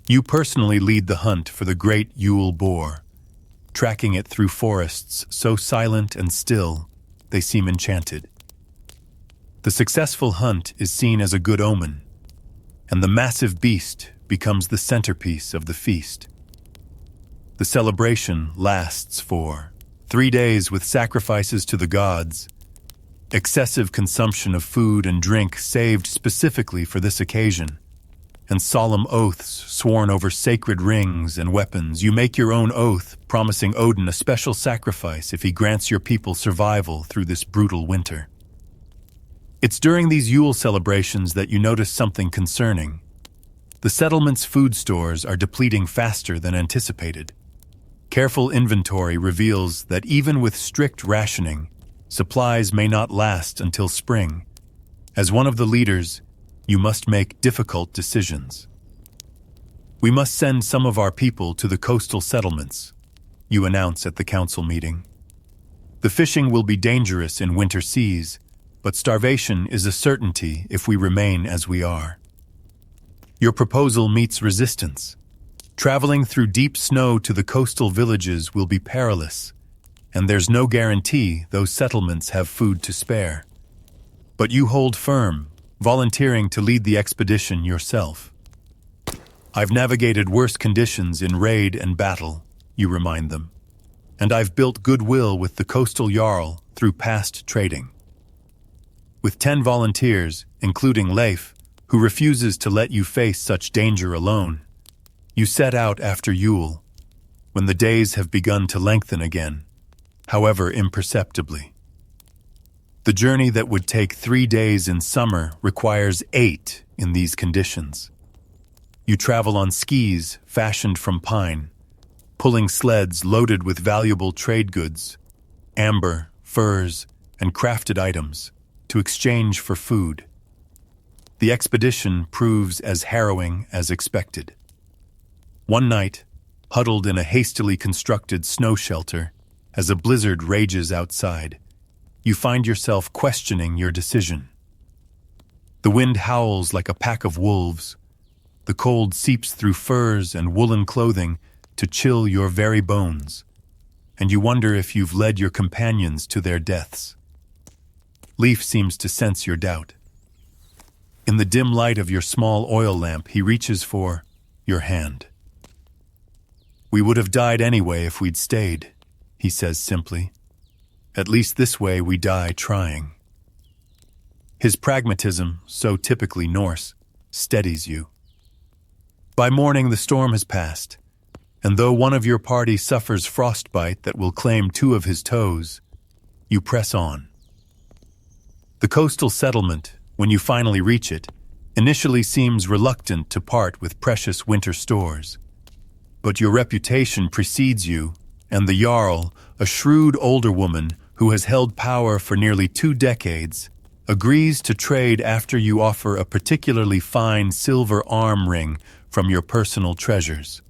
You personally lead the hunt for the great Yule boar, tracking it through forests so silent and still they seem enchanted. The successful hunt is seen as a good omen, and the massive beast becomes the centerpiece of the feast. The celebration lasts for 3 days with sacrifices to the gods, excessive consumption of food and drink saved specifically for this occasion, and solemn oaths sworn over sacred rings and weapons. You make your own oath, promising Odin a special sacrifice if he grants your people survival through this brutal winter. It's during these Yule celebrations that you notice something concerning. The settlement's food stores are depleting faster than anticipated. Careful inventory reveals that even with strict rationing, supplies may not last until spring. As one of the leaders, you must make difficult decisions. We must send some of our people to the coastal settlements, you announce at the council meeting. The fishing will be dangerous in winter seas, but starvation is a certainty if we remain as we are. Your proposal meets resistance. Traveling through deep snow to the coastal villages will be perilous, and there's no guarantee those settlements have food to spare. But you hold firm, volunteering to lead the expedition yourself. I've navigated worse conditions in raid and battle, you remind them, and I've built goodwill with the coastal jarl through past trading. With 10 volunteers, including Leif, who refuses to let you face such danger alone, you set out after Yule. when the days have begun to lengthen again, however imperceptibly. The journey that would take 3 days in summer requires 8 in these conditions. You travel on skis fashioned from pine, pulling sleds loaded with valuable trade goods, amber, furs, and crafted items to exchange for food. The expedition proves as harrowing as expected. One night, huddled in a hastily constructed snow shelter, as a blizzard rages outside, you find yourself questioning your decision. The wind howls like a pack of wolves. The cold seeps through furs and woolen clothing to chill your very bones, and you wonder if you've led your companions to their deaths. Leaf seems to sense your doubt. In the dim light of your small oil lamp, he reaches for your hand. "We would have died anyway if we'd stayed," he says simply. "At least this way we die trying." His pragmatism, so typically Norse, steadies you. By morning the storm has passed, and though one of your party suffers frostbite that will claim 2 of his toes, you press on. The coastal settlement, when you finally reach it, initially seems reluctant to part with precious winter stores. But your reputation precedes you, and the Jarl, a shrewd older woman who has held power for nearly 2 decades, agrees to trade after you offer a particularly fine silver arm ring from your personal treasures.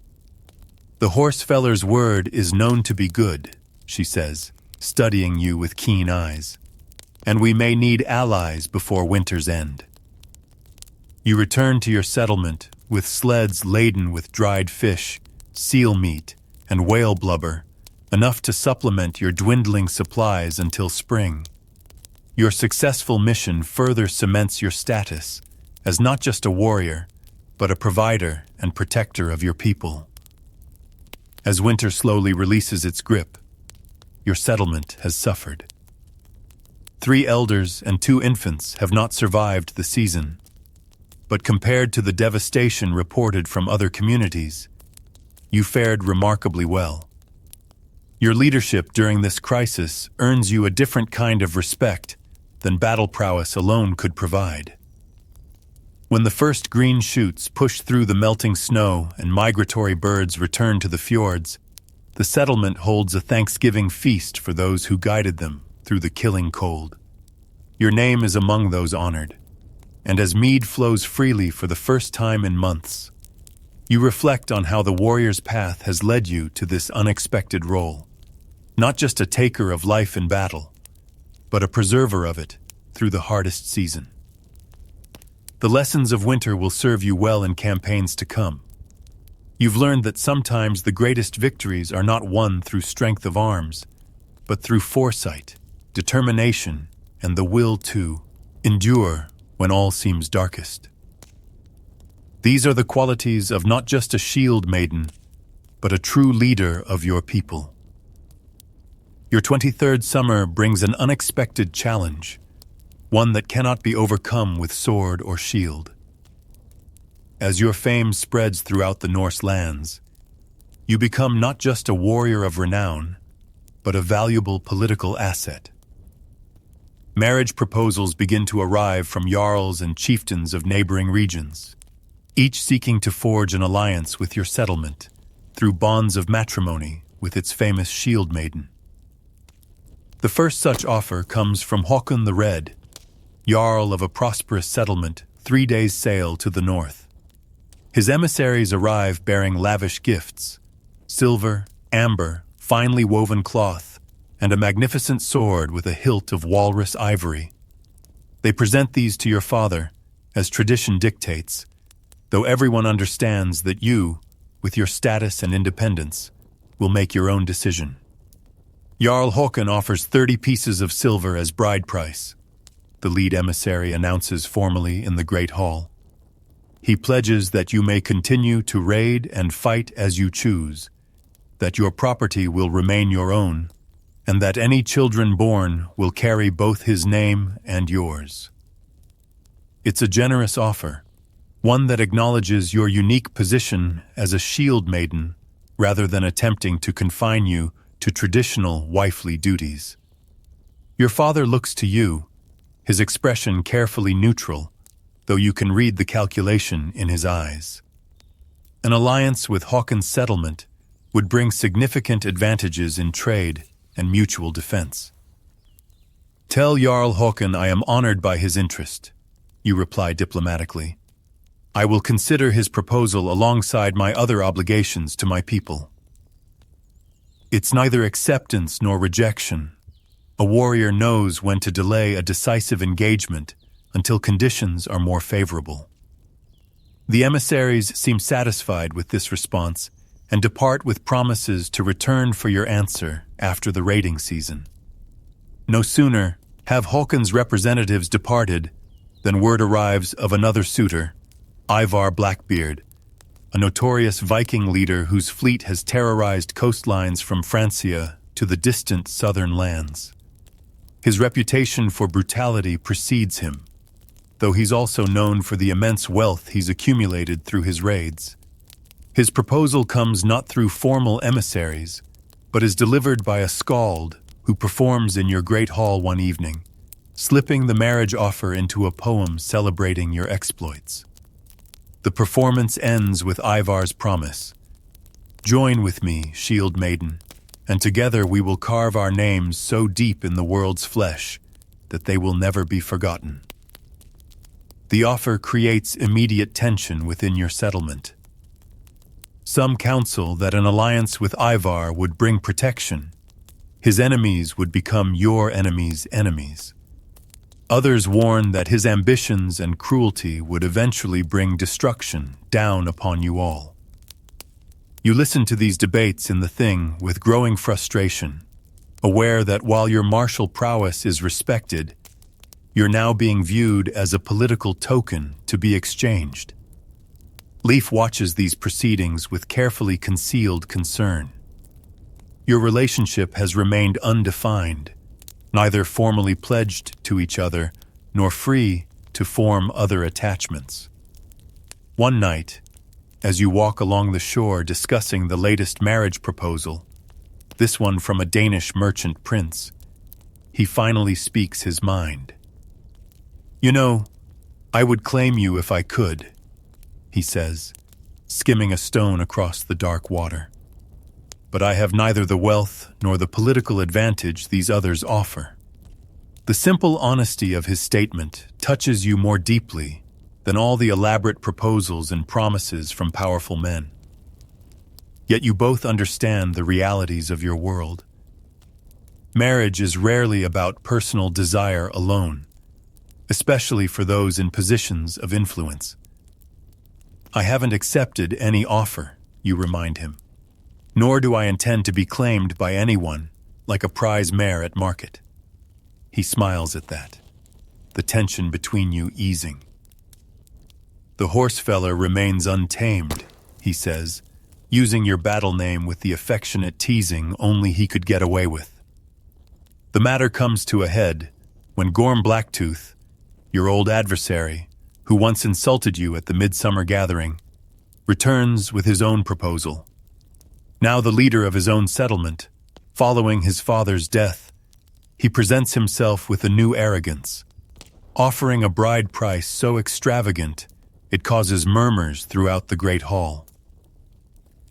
"The horsefeller's word is known to be good," she says, studying you with keen eyes, "and we may need allies before winter's end." You return to your settlement with sleds laden with dried fish, seal meat, and whale blubber, enough to supplement your dwindling supplies until spring. Your successful mission further cements your status as not just a warrior, but a provider and protector of your people. As winter slowly releases its grip, your settlement has suffered. 3 elders and 2 infants have not survived the season, but compared to the devastation reported from other communities, you fared remarkably well. Your leadership during this crisis earns you a different kind of respect than battle prowess alone could provide. When the first green shoots push through the melting snow and migratory birds return to the fjords, the settlement holds a Thanksgiving feast for those who guided them through the killing cold. Your name is among those honored, and as mead flows freely for the first time in months, you reflect on how the warrior's path has led you to this unexpected role. Not just a taker of life in battle, but a preserver of it through the hardest season. The lessons of winter will serve you well in campaigns to come. You've learned that sometimes the greatest victories are not won through strength of arms, but through foresight, determination, and the will to endure when all seems darkest. These are the qualities of not just a shield maiden, but a true leader of your people. Your 23rd summer brings an unexpected challenge, one that cannot be overcome with sword or shield. As your fame spreads throughout the Norse lands, you become not just a warrior of renown, but a valuable political asset. Marriage proposals begin to arrive from jarls and chieftains of neighboring regions, each seeking to forge an alliance with your settlement through bonds of matrimony with its famous shield maiden. The first such offer comes from Håkon the Red, jarl of a prosperous settlement 3 days' sail to the north. His emissaries arrive bearing lavish gifts: silver, amber, finely woven cloth, and a magnificent sword with a hilt of walrus ivory. They present these to your father, as tradition dictates, though everyone understands that you, with your status and independence, will make your own decision. Jarl Håkon offers 30 pieces of silver as bride price, the lead emissary announces formally in the Great Hall. He pledges that you may continue to raid and fight as you choose, that your property will remain your own, and that any children born will carry both his name and yours. It's a generous offer, one that acknowledges your unique position as a shield maiden rather than attempting to confine you to traditional wifely duties. Your father looks to you, his expression carefully neutral, though you can read the calculation in his eyes. An alliance with Haakon's settlement would bring significant advantages in trade and mutual defense. Tell Jarl Haakon I am honored by his interest, you reply diplomatically. I will consider his proposal alongside my other obligations to my people. It's neither acceptance nor rejection. A warrior knows when to delay a decisive engagement until conditions are more favorable. The emissaries seem satisfied with this response and depart with promises to return for your answer after the raiding season. No sooner have Haakon's representatives departed than word arrives of another suitor, Ivar Blackbeard, a notorious Viking leader whose fleet has terrorized coastlines from Francia to the distant southern lands. His reputation for brutality precedes him, though he's also known for the immense wealth he's accumulated through his raids. His proposal comes not through formal emissaries, but is delivered by a skald who performs in your great hall one evening, slipping the marriage offer into a poem celebrating your exploits. The performance ends with Ivar's promise. Join with me, shield maiden, and together we will carve our names so deep in the world's flesh that they will never be forgotten. The offer creates immediate tension within your settlement. Some counsel that an alliance with Ivar would bring protection. His enemies would become your enemies' enemies. Others warn that his ambitions and cruelty would eventually bring destruction down upon you all. You listen to these debates in the Thing with growing frustration, aware that while your martial prowess is respected, you're now being viewed as a political token to be exchanged. Leif watches these proceedings with carefully concealed concern. Your relationship has remained undefined, neither formally pledged to each other nor free to form other attachments. One night, as you walk along the shore discussing the latest marriage proposal, this one from a Danish merchant prince, he finally speaks his mind. You know, I would claim you if I could, he says, skimming a stone across the dark water. But I have neither the wealth nor the political advantage these others offer. The simple honesty of his statement touches you more deeply than all the elaborate proposals and promises from powerful men. Yet you both understand the realities of your world. Marriage is rarely about personal desire alone, especially for those in positions of influence. I haven't accepted any offer, you remind him. Nor do I intend to be claimed by anyone like a prize mare at market. He smiles at that, the tension between you easing. The horsefeller remains untamed, he says, using your battle name with the affectionate teasing only he could get away with. The matter comes to a head when Gorm Blacktooth, your old adversary, who once insulted you at the midsummer gathering, returns with his own proposal. Now the leader of his own settlement, following his father's death, he presents himself with a new arrogance, offering a bride price so extravagant it causes murmurs throughout the great hall.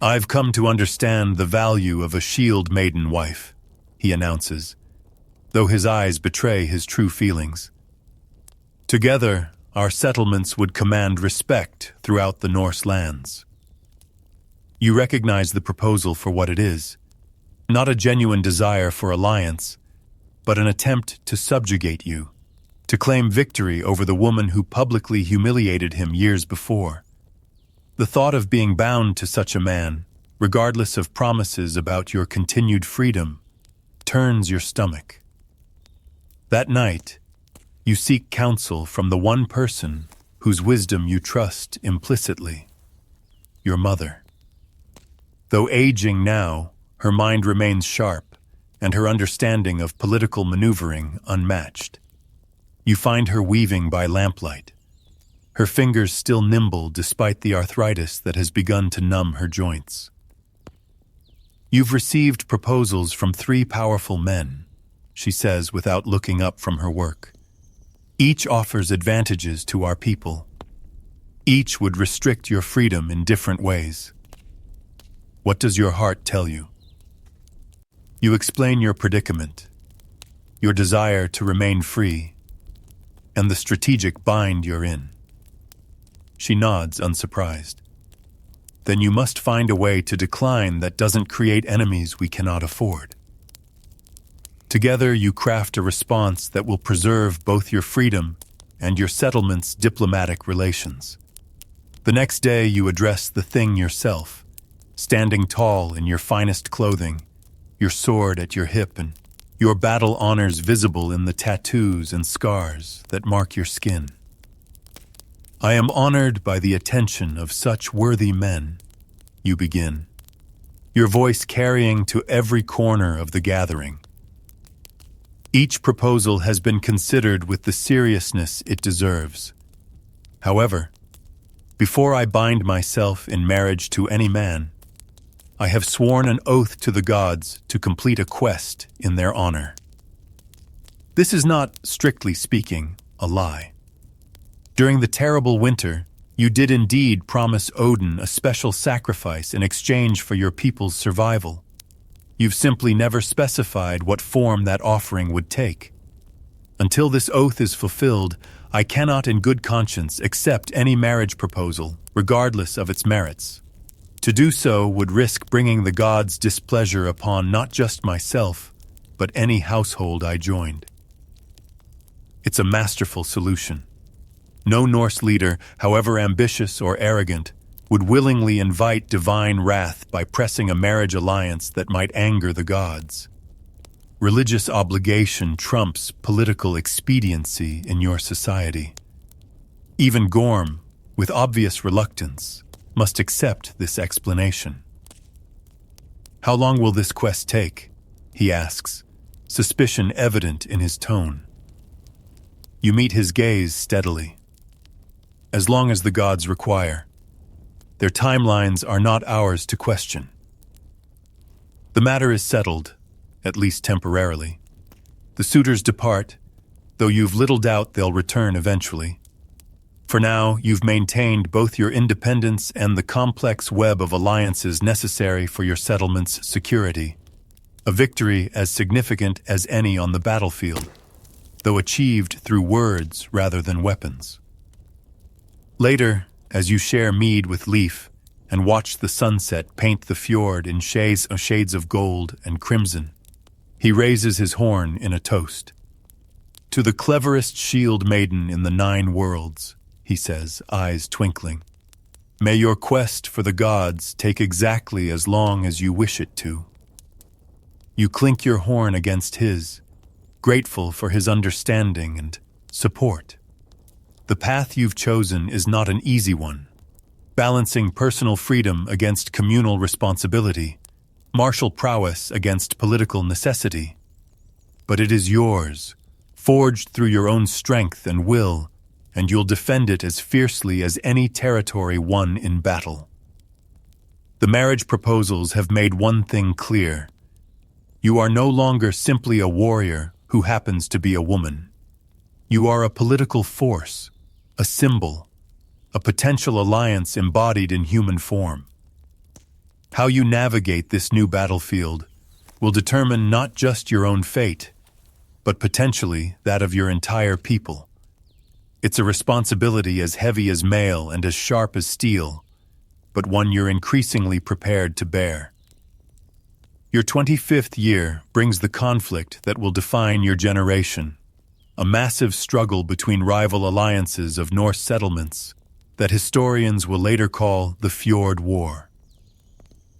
I've come to understand the value of a shield maiden wife, he announces, though his eyes betray his true feelings. Together, our settlements would command respect throughout the Norse lands. You recognize the proposal for what it is, not a genuine desire for alliance, but an attempt to subjugate you, to claim victory over the woman who publicly humiliated him years before. The thought of being bound to such a man, regardless of promises about your continued freedom, turns your stomach. That night, you seek counsel from the one person whose wisdom you trust implicitly, your mother. Though aging now, her mind remains sharp and her understanding of political maneuvering unmatched. You find her weaving by lamplight, her fingers still nimble despite the arthritis that has begun to numb her joints. "You've received proposals from 3 powerful men," she says without looking up from her work. "Each offers advantages to our people. Each would restrict your freedom in different ways. What does your heart tell you?" You explain your predicament, your desire to remain free, and the strategic bind you're in. She nods, unsurprised. "Then you must find a way to decline that doesn't create enemies we cannot afford." Together you craft a response that will preserve both your freedom and your settlement's diplomatic relations. The next day you address the thing yourself, standing tall in your finest clothing, your sword at your hip and your battle honors visible in the tattoos and scars that mark your skin. "I am honored by the attention of such worthy men," you begin, your voice carrying to every corner of the gathering. Each proposal has been considered with the seriousness it deserves. However, before I bind myself in marriage to any man, I have sworn an oath to the gods to complete a quest in their honor. This is not, strictly speaking, a lie. During the terrible winter, you did indeed promise Odin a special sacrifice in exchange for your people's survival. You've simply never specified what form that offering would take. Until this oath is fulfilled, I cannot in good conscience accept any marriage proposal, regardless of its merits. To do so would risk bringing the gods' displeasure upon not just myself, but any household I joined. It's a masterful solution. No Norse leader, however ambitious or arrogant, would willingly invite divine wrath by pressing a marriage alliance that might anger the gods. Religious obligation trumps political expediency in your society. Even Gorm, with obvious reluctance, must accept this explanation. "How long will this quest take?" he asks, suspicion evident in his tone. You meet his gaze steadily. "As long as the gods require. Their timelines are not ours to question." The matter is settled, at least temporarily. The suitors depart, though you've little doubt they'll return eventually. For now, you've maintained both your independence and the complex web of alliances necessary for your settlement's security. A victory as significant as any on the battlefield, though achieved through words rather than weapons. Later, as you share mead with Leaf and watch the sunset paint the fjord in shades of gold and crimson, he raises his horn in a toast. "To the cleverest shield maiden in the 9 worlds," he says, eyes twinkling. "May your quest for the gods take exactly as long as you wish it to." You clink your horn against his, grateful for his understanding and support. The path you've chosen is not an easy one, balancing personal freedom against communal responsibility, martial prowess against political necessity. But it is yours, forged through your own strength and will, and you'll defend it as fiercely as any territory won in battle. The marriage proposals have made one thing clear. You are no longer simply a warrior who happens to be a woman. You are a political force, a symbol, a potential alliance embodied in human form. How you navigate this new battlefield will determine not just your own fate, but potentially that of your entire people. It's a responsibility as heavy as mail and as sharp as steel, but one you're increasingly prepared to bear. Your 25th year brings the conflict that will define your generation, a massive struggle between rival alliances of Norse settlements that historians will later call the Fjord War.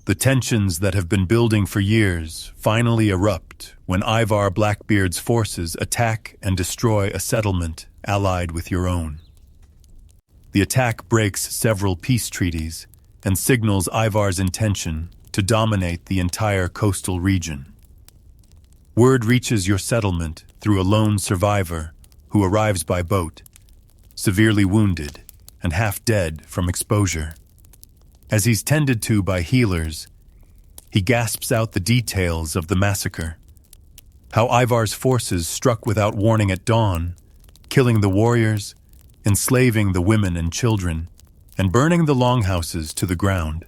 The tensions that have been building for years finally erupt when Ivar Blackbeard's forces attack and destroy a settlement allied with your own. The attack breaks several peace treaties and signals Ivar's intention to dominate the entire coastal region. Word reaches your settlement through a lone survivor who arrives by boat, severely wounded and half dead from exposure. As he's tended to by healers, He gasps out the details of the massacre. How Ivar's forces struck without warning at dawn, killing the warriors, enslaving the women and children, and burning the longhouses to the ground.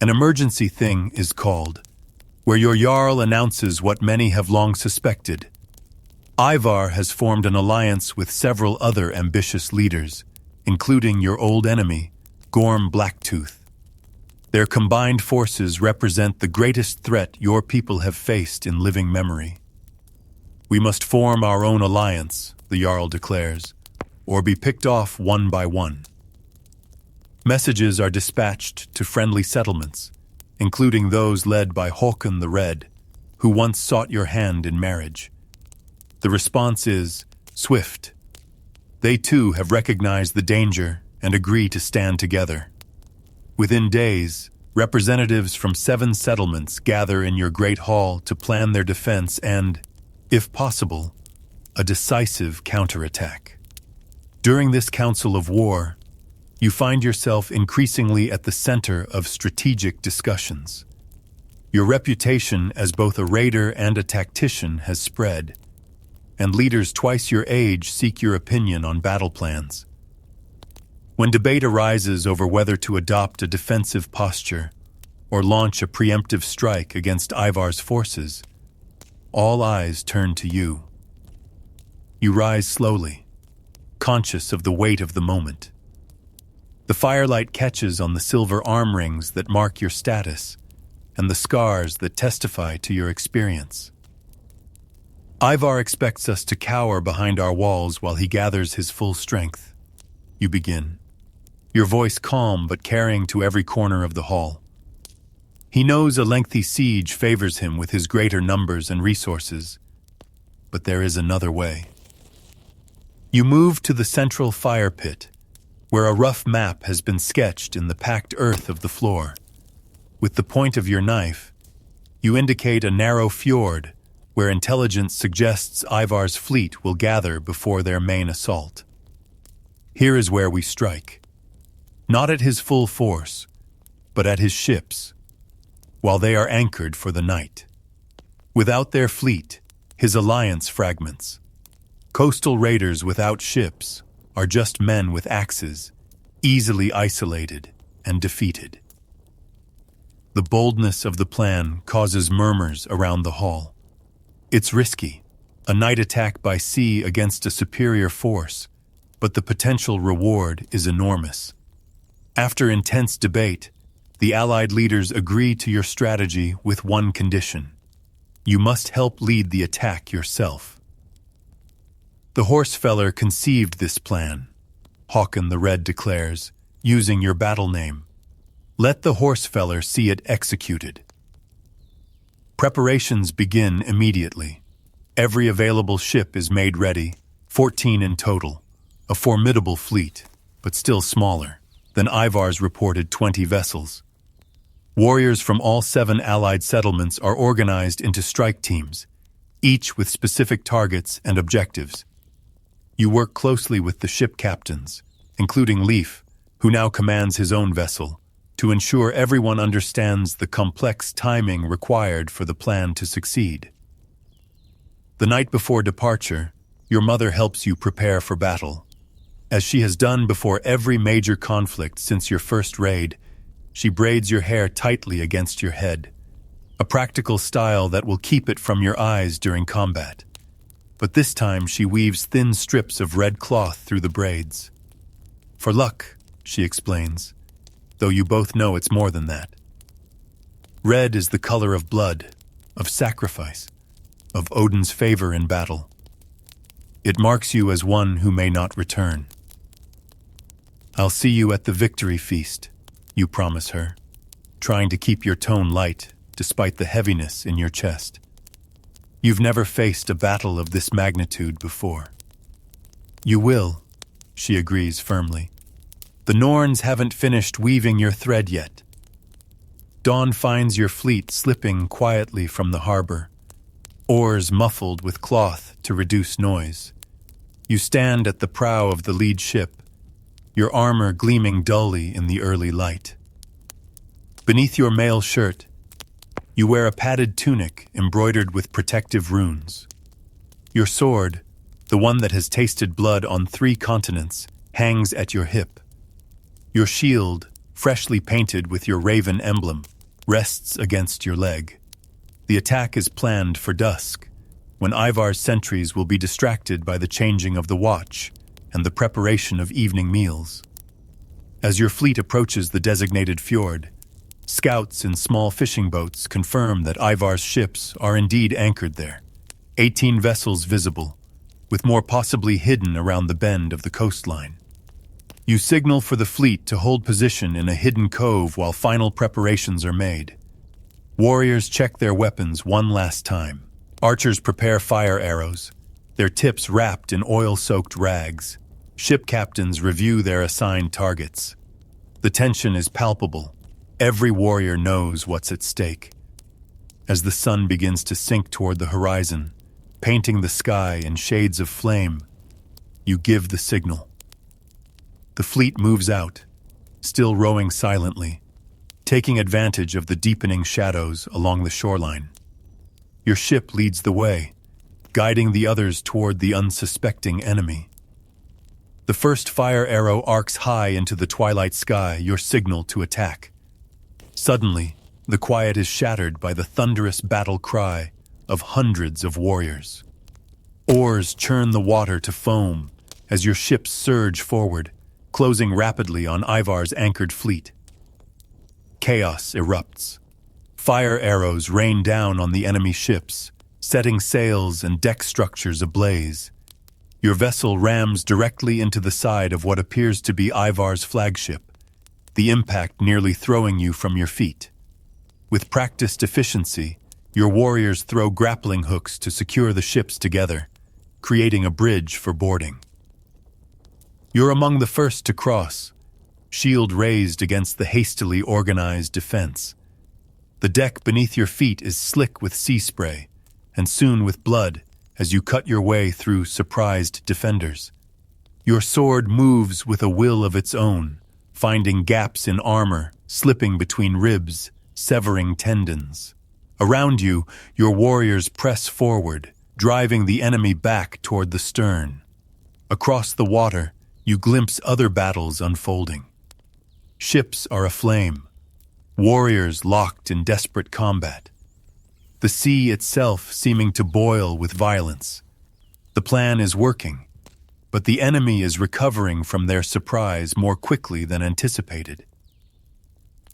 An emergency thing is called, where your Jarl announces what many have long suspected. Ivar has formed an alliance with several other ambitious leaders, including your old enemy, Gorm Blacktooth. Their combined forces represent the greatest threat your people have faced in living memory. We must form our own alliance, the Jarl declares, or be picked off one by one. Messages are dispatched to friendly settlements, including those led by Håkon the Red, who once sought your hand in marriage. The response is swift. They too have recognized the danger and agree to stand together. Within days, representatives from 7 settlements gather in your great hall to plan their defense and, if possible, a decisive counterattack. During this council of war, you find yourself increasingly at the center of strategic discussions. Your reputation as both a raider and a tactician has spread, and leaders twice your age seek your opinion on battle plans. When debate arises over whether to adopt a defensive posture or launch a preemptive strike against Ivar's forces, all eyes turn to you. You rise slowly, conscious of the weight of the moment. The firelight catches on the silver arm rings that mark your status and the scars that testify to your experience. Ivar expects us to cower behind our walls while he gathers his full strength. You begin, your voice calm but carrying to every corner of the hall. He knows a lengthy siege favors him with his greater numbers and resources, but there is another way. You move to the central fire pit, where a rough map has been sketched in the packed earth of the floor. With the point of your knife, you indicate a narrow fjord where intelligence suggests Ivar's fleet will gather before their main assault. Here is where we strike. Not at his full force, but at his ships, while they are anchored for the night. Without their fleet, his alliance fragments. Coastal raiders without ships are just men with axes, easily isolated and defeated. The boldness of the plan causes murmurs around the hall. It's risky, a night attack by sea against a superior force, but the potential reward is enormous. After intense debate, the Allied leaders agree to your strategy with one condition. You must help lead the attack yourself. The Horsefeller conceived this plan, Håkon the Red declares, using your battle name. Let the Horsefeller see it executed. Preparations begin immediately. Every available ship is made ready, 14 in total, a formidable fleet, but still smaller than Ivar's reported 20 vessels. Warriors from all 7 Allied settlements are organized into strike teams, each with specific targets and objectives. You work closely with the ship captains, including Leif, who now commands his own vessel, to ensure everyone understands the complex timing required for the plan to succeed. The night before departure, your mother helps you prepare for battle. As she has done before every major conflict since your first raid, she braids your hair tightly against your head, a practical style that will keep it from your eyes during combat. But this time she weaves thin strips of red cloth through the braids. For luck, she explains, though you both know it's more than that. Red is the color of blood, of sacrifice, of Odin's favor in battle. It marks you as one who may not return. I'll see you at the victory feast, you promise her, trying to keep your tone light despite the heaviness in your chest. You've never faced a battle of this magnitude before. You will, she agrees firmly. The Norns haven't finished weaving your thread yet. Dawn finds your fleet slipping quietly from the harbor, oars muffled with cloth to reduce noise. You stand at the prow of the lead ship, your armor gleaming dully in the early light. Beneath your mail shirt, You wear a padded tunic embroidered with protective runes. Your sword, the one that has tasted blood on 3 continents, hangs at your hip. Your shield, freshly painted with your raven emblem, rests against your leg. The attack is planned for dusk, when Ivar's sentries will be distracted by the changing of the watch and the preparation of evening meals. As your fleet approaches the designated fjord, scouts in small fishing boats confirm that Ivar's ships are indeed anchored there. 18 vessels visible, with more possibly hidden around the bend of the coastline. You signal for the fleet to hold position in a hidden cove while final preparations are made. Warriors check their weapons one last time. Archers prepare fire arrows, their tips wrapped in oil-soaked rags. Ship captains review their assigned targets. The tension is palpable. Every warrior knows what's at stake. As the sun begins to sink toward the horizon, painting the sky in shades of flame, you give the signal. The fleet moves out, still rowing silently, taking advantage of the deepening shadows along the shoreline. Your ship leads the way, guiding the others toward the unsuspecting enemy. The first fire arrow arcs high into the twilight sky, your signal to attack. Suddenly, the quiet is shattered by the thunderous battle cry of hundreds of warriors. Oars churn the water to foam as your ships surge forward, closing rapidly on Ivar's anchored fleet. Chaos erupts. Fire arrows rain down on the enemy ships, setting sails and deck structures ablaze. Your vessel rams directly into the side of what appears to be Ivar's flagship, the impact nearly throwing you from your feet. With practiced efficiency, your warriors throw grappling hooks to secure the ships together, creating a bridge for boarding. You're among the first to cross, shield raised against the hastily organized defense. The deck beneath your feet is slick with sea spray, and soon with blood, as you cut your way through surprised defenders. Your sword moves with a will of its own, finding gaps in armor, slipping between ribs, severing tendons. Around you, your warriors press forward, driving the enemy back toward the stern. Across the water, you glimpse other battles unfolding. Ships are aflame, warriors locked in desperate combat. The sea itself seeming to boil with violence. The plan is working, but the enemy is recovering from their surprise more quickly than anticipated.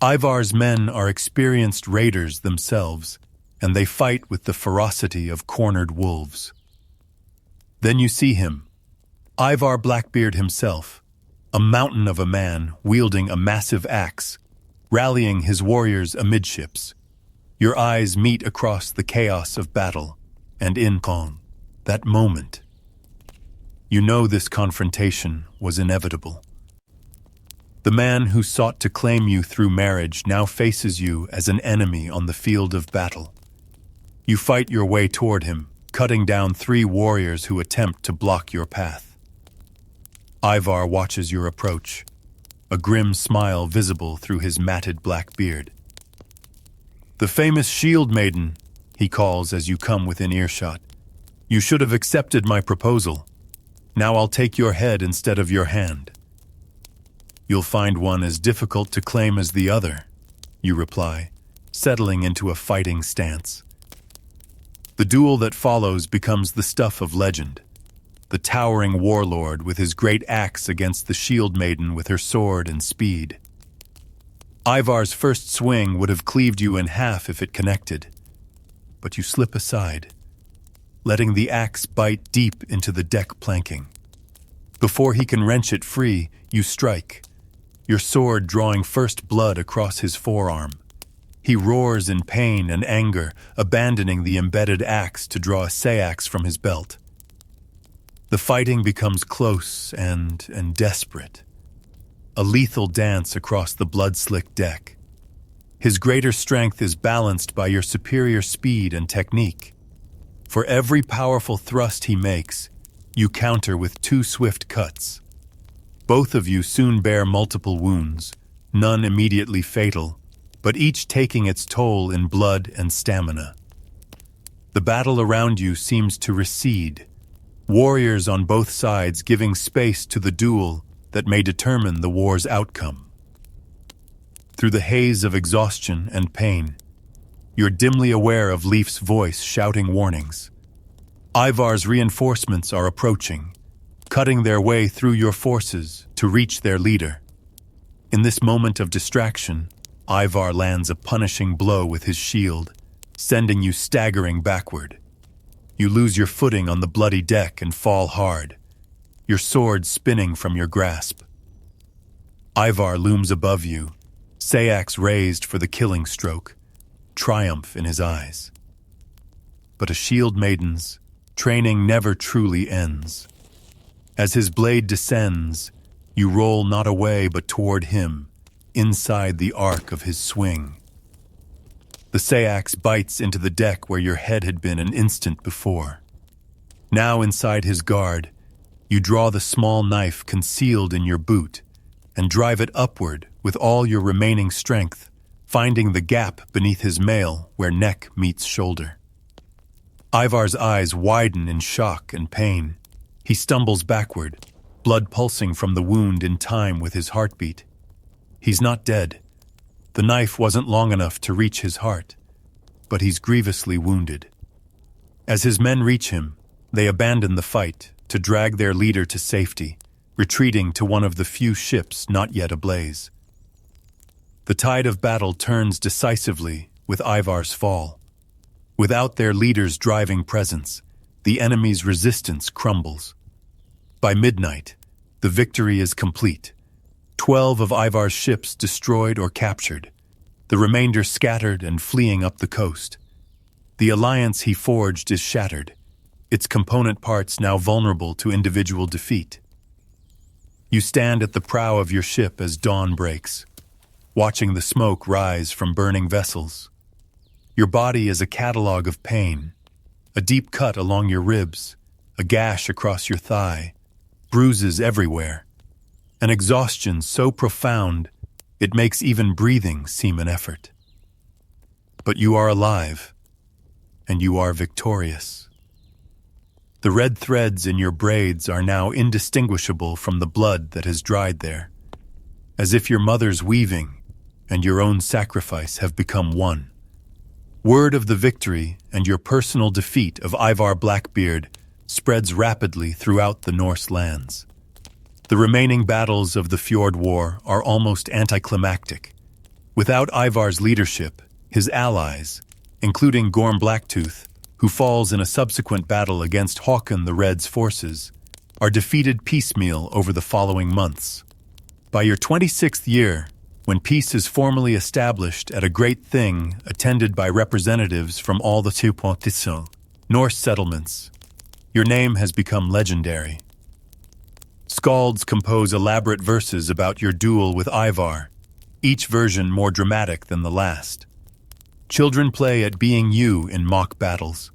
Ivar's men are experienced raiders themselves, and they fight with the ferocity of cornered wolves. Then you see him, Ivar Blackbeard himself, a mountain of a man wielding a massive axe, rallying his warriors amidships. Your eyes meet across the chaos of battle, and in that moment, you know this confrontation was inevitable. The man who sought to claim you through marriage now faces you as an enemy on the field of battle. You fight your way toward him, cutting down 3 warriors who attempt to block your path. Ivar watches your approach, a grim smile visible through his matted black beard. "The famous shield maiden," he calls as you come within earshot. "You should have accepted my proposal. Now I'll take your head instead of your hand." "You'll find one as difficult to claim as the other," you reply, settling into a fighting stance. The duel that follows becomes the stuff of legend. The towering warlord with his great axe against the shield maiden with her sword and speed. Ivar's first swing would have cleaved you in half if it connected, but you slip aside, letting the axe bite deep into the deck planking. Before he can wrench it free, you strike, your sword drawing first blood across his forearm. He roars in pain and anger, abandoning the embedded axe to draw a sayax from his belt. The fighting becomes close and desperate, a lethal dance across the blood-slicked deck. His greater strength is balanced by your superior speed and technique. For every powerful thrust he makes, you counter with 2 swift cuts. Both of you soon bear multiple wounds, none immediately fatal, but each taking its toll in blood and stamina. The battle around you seems to recede, warriors on both sides giving space to the duel that may determine the war's outcome. Through the haze of exhaustion and pain, you're dimly aware of Leif's voice shouting warnings. Ivar's reinforcements are approaching, cutting their way through your forces to reach their leader. In this moment of distraction, Ivar lands a punishing blow with his shield, sending you staggering backward. You lose your footing on the bloody deck and fall hard, your sword spinning from your grasp. Ivar looms above you, Sayax raised for the killing stroke, triumph in his eyes. But a shield maiden's training never truly ends. As his blade descends, you roll not away but toward him, inside the arc of his swing. The Sayax bites into the deck where your head had been an instant before. Now inside his guard, you draw the small knife concealed in your boot and drive it upward with all your remaining strength, finding the gap beneath his mail where neck meets shoulder. Ivar's eyes widen in shock and pain. He stumbles backward, blood pulsing from the wound in time with his heartbeat. He's not dead. The knife wasn't long enough to reach his heart, but he's grievously wounded. As his men reach him, they abandon the fight to drag their leader to safety, retreating to one of the few ships not yet ablaze. The tide of battle turns decisively with Ivar's fall. Without their leader's driving presence, the enemy's resistance crumbles. By midnight, the victory is complete. 12 of Ivar's ships destroyed or captured, the remainder scattered and fleeing up the coast. The alliance he forged is shattered, its component parts now vulnerable to individual defeat. You stand at the prow of your ship as dawn breaks, watching the smoke rise from burning vessels. Your body is a catalog of pain, a deep cut along your ribs, a gash across your thigh, bruises everywhere, an exhaustion so profound it makes even breathing seem an effort. But you are alive, and you are victorious. The red threads in your braids are now indistinguishable from the blood that has dried there, as if your mother's weaving and your own sacrifice have become one. Word of the victory and your personal defeat of Ivar Blackbeard spreads rapidly throughout the Norse lands. The remaining battles of the Fjord War are almost anticlimactic. Without Ivar's leadership, his allies, including Gorm Blacktooth, who falls in a subsequent battle against Håkon the Red's forces, are defeated piecemeal over the following months. By your 26th year, when peace is formally established at a great thing attended by representatives from all the Typhon Norse settlements, your name has become legendary. Skalds compose elaborate verses about your duel with Ivar, each version more dramatic than the last. Children play at being you in mock battles.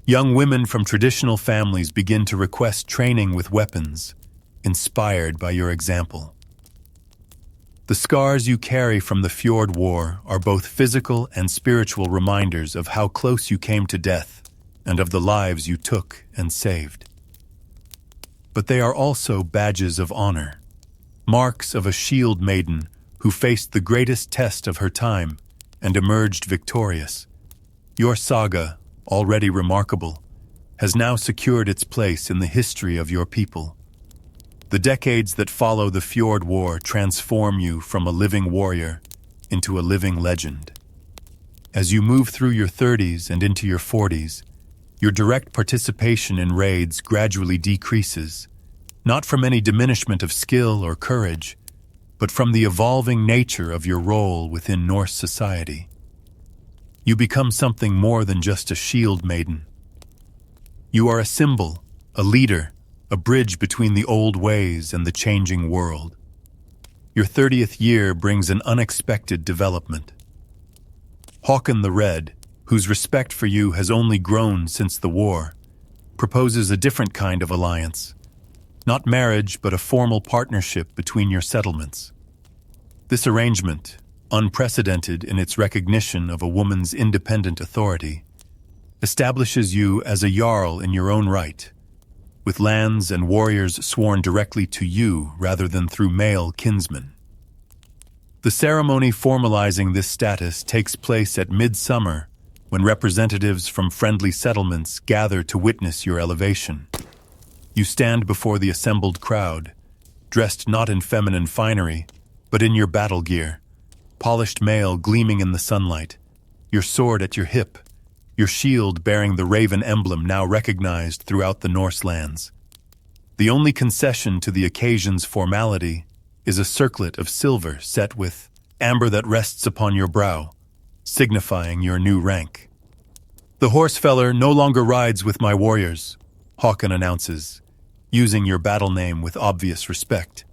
Young women from traditional families begin to request training with weapons, inspired by your example. The scars you carry from the Fjord War are both physical and spiritual reminders of how close you came to death and of the lives you took and saved. But they are also badges of honor, marks of a shield maiden who faced the greatest test of her time and emerged victorious. Your saga, already remarkable, has now secured its place in the history of your people. The decades that follow the Fjord War transform you from a living warrior into a living legend. As you move through your 30s and into your 40s, your direct participation in raids gradually decreases, not from any diminishment of skill or courage, but from the evolving nature of your role within Norse society. You become something more than just a shield maiden. You are a symbol, a leader, a bridge between the old ways and the changing world. Your 30th year brings an unexpected development. Håkon the Red, whose respect for you has only grown since the war, proposes a different kind of alliance. Not marriage, but a formal partnership between your settlements. This arrangement, unprecedented in its recognition of a woman's independent authority, establishes you as a jarl in your own right, with lands and warriors sworn directly to you rather than through male kinsmen. The ceremony formalizing this status takes place at midsummer, when representatives from friendly settlements gather to witness your elevation. You stand before the assembled crowd, dressed not in feminine finery, but in your battle gear, polished mail gleaming in the sunlight, your sword at your hip, your shield bearing the raven emblem now recognized throughout the Norse lands. The only concession to the occasion's formality is a circlet of silver set with amber that rests upon your brow, signifying your new rank. "The horsefeller no longer rides with my warriors," Håkon announces, using your battle name with obvious respect.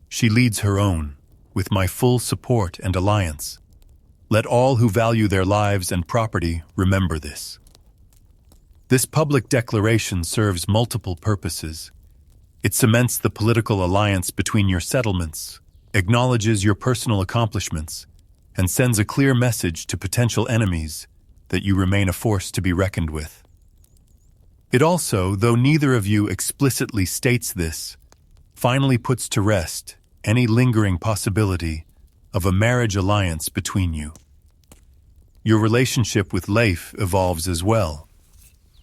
"She leads her own, with my full support and alliance. Let all who value their lives and property remember this." This public declaration serves multiple purposes. It cements the political alliance between your settlements, acknowledges your personal accomplishments, and sends a clear message to potential enemies that you remain a force to be reckoned with. It also, though neither of you explicitly states this, finally puts to rest any lingering possibility of a marriage alliance between you. Your relationship with Leif evolves as well.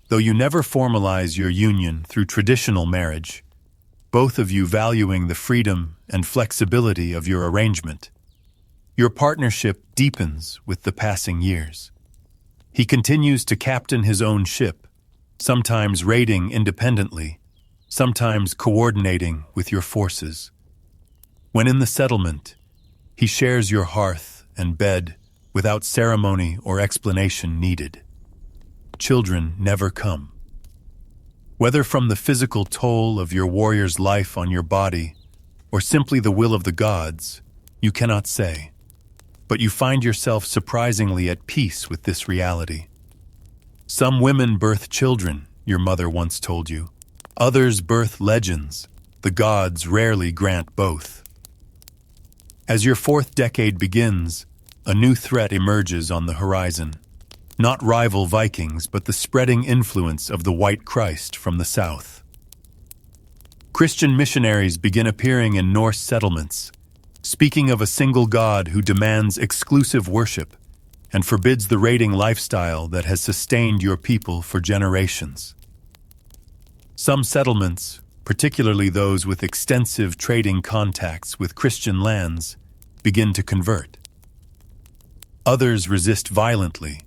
Though you never formalize your union through traditional marriage, both of you valuing the freedom and flexibility of your arrangement, your partnership deepens with the passing years. He continues to captain his own ship, sometimes raiding independently, sometimes coordinating with your forces. When in the settlement, he shares your hearth and bed without ceremony or explanation needed. Children never come. Whether from the physical toll of your warrior's life on your body or simply the will of the gods, you cannot say. But you find yourself surprisingly at peace with this reality. Some women birth children, your mother once told you. Others birth legends. The gods rarely grant both. As your fourth decade begins, a new threat emerges on the horizon. Not rival Vikings, but the spreading influence of the White Christ from the south. Christian missionaries begin appearing in Norse settlements, speaking of a single God who demands exclusive worship and forbids the raiding lifestyle that has sustained your people for generations. Some settlements, particularly those with extensive trading contacts with Christian lands, begin to convert. Others resist violently,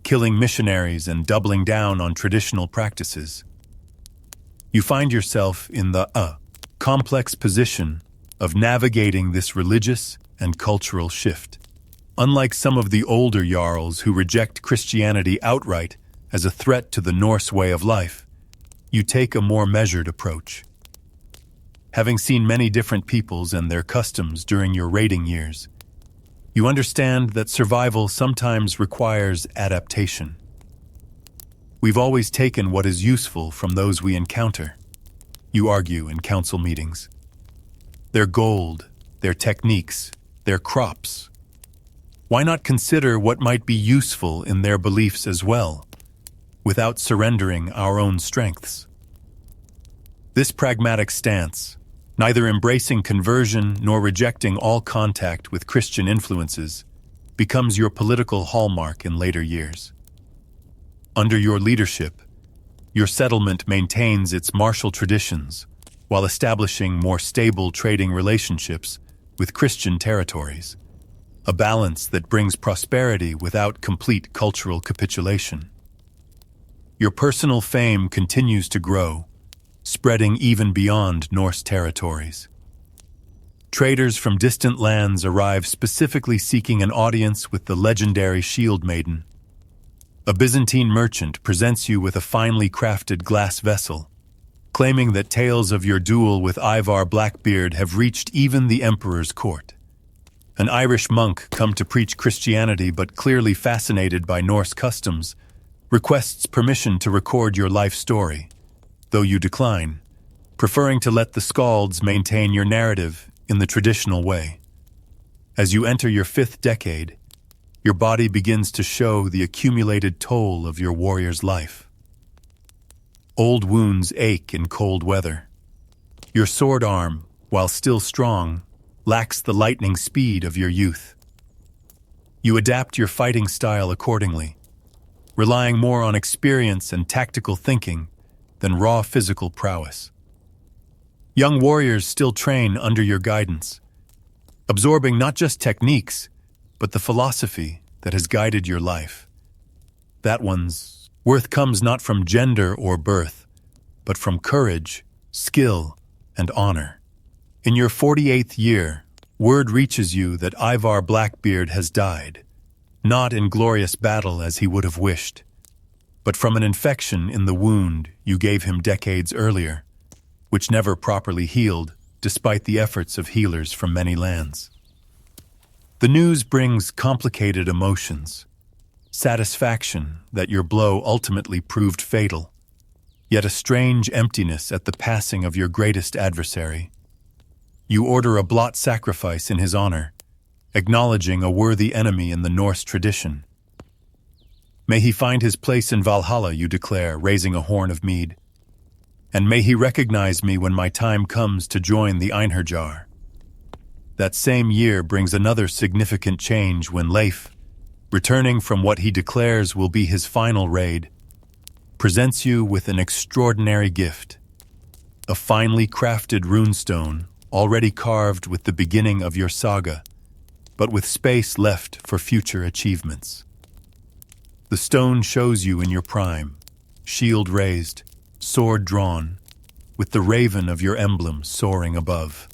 killing missionaries and doubling down on traditional practices. You find yourself in the complex position of navigating this religious and cultural shift. Unlike some of the older jarls who reject Christianity outright as a threat to the Norse way of life, you take a more measured approach. Having seen many different peoples and their customs during your raiding years, you understand that survival sometimes requires adaptation. We've always taken what is useful from those we encounter, you argue in council meetings. Their gold, their techniques, their crops. Why not consider what might be useful in their beliefs as well, without surrendering our own strengths? This pragmatic stance, neither embracing conversion nor rejecting all contact with Christian influences, becomes your political hallmark in later years. Under your leadership, your settlement maintains its martial traditions while establishing more stable trading relationships with Christian territories, a balance that brings prosperity without complete cultural capitulation. Your personal fame continues to grow, spreading even beyond Norse territories. Traders from distant lands arrive specifically seeking an audience with the legendary Shield Maiden. A Byzantine merchant presents you with a finely crafted glass vessel, claiming that tales of your duel with Ivar Blackbeard have reached even the emperor's court. An Irish monk come to preach Christianity but clearly fascinated by Norse customs, requests permission to record your life story, though you decline, preferring to let the skalds maintain your narrative in the traditional way. As you enter your fifth decade, your body begins to show the accumulated toll of your warrior's life. Old wounds ache in cold weather. Your sword arm, while still strong, lacks the lightning speed of your youth. You adapt your fighting style accordingly, relying more on experience and tactical thinking than raw physical prowess. Young warriors still train under your guidance, absorbing not just techniques, but the philosophy that has guided your life. That one's worth comes not from gender or birth, but from courage, skill, and honor. In your 48th year, word reaches you that Ivar Blackbeard has died, not in glorious battle as he would have wished, but from an infection in the wound you gave him decades earlier, which never properly healed despite the efforts of healers from many lands. The news brings complicated emotions, satisfaction that your blow ultimately proved fatal, yet a strange emptiness at the passing of your greatest adversary. You order a blot sacrifice in his honor, acknowledging a worthy enemy in the Norse tradition. May he find his place in Valhalla, you declare, raising a horn of mead. And may he recognize me when my time comes to join the Einherjar. That same year brings another significant change when Leif, returning from what he declares will be his final raid, presents you with an extraordinary gift, a finely crafted runestone already carved with the beginning of your saga, but with space left for future achievements. The stone shows you in your prime, shield raised, sword drawn, with the raven of your emblem soaring above.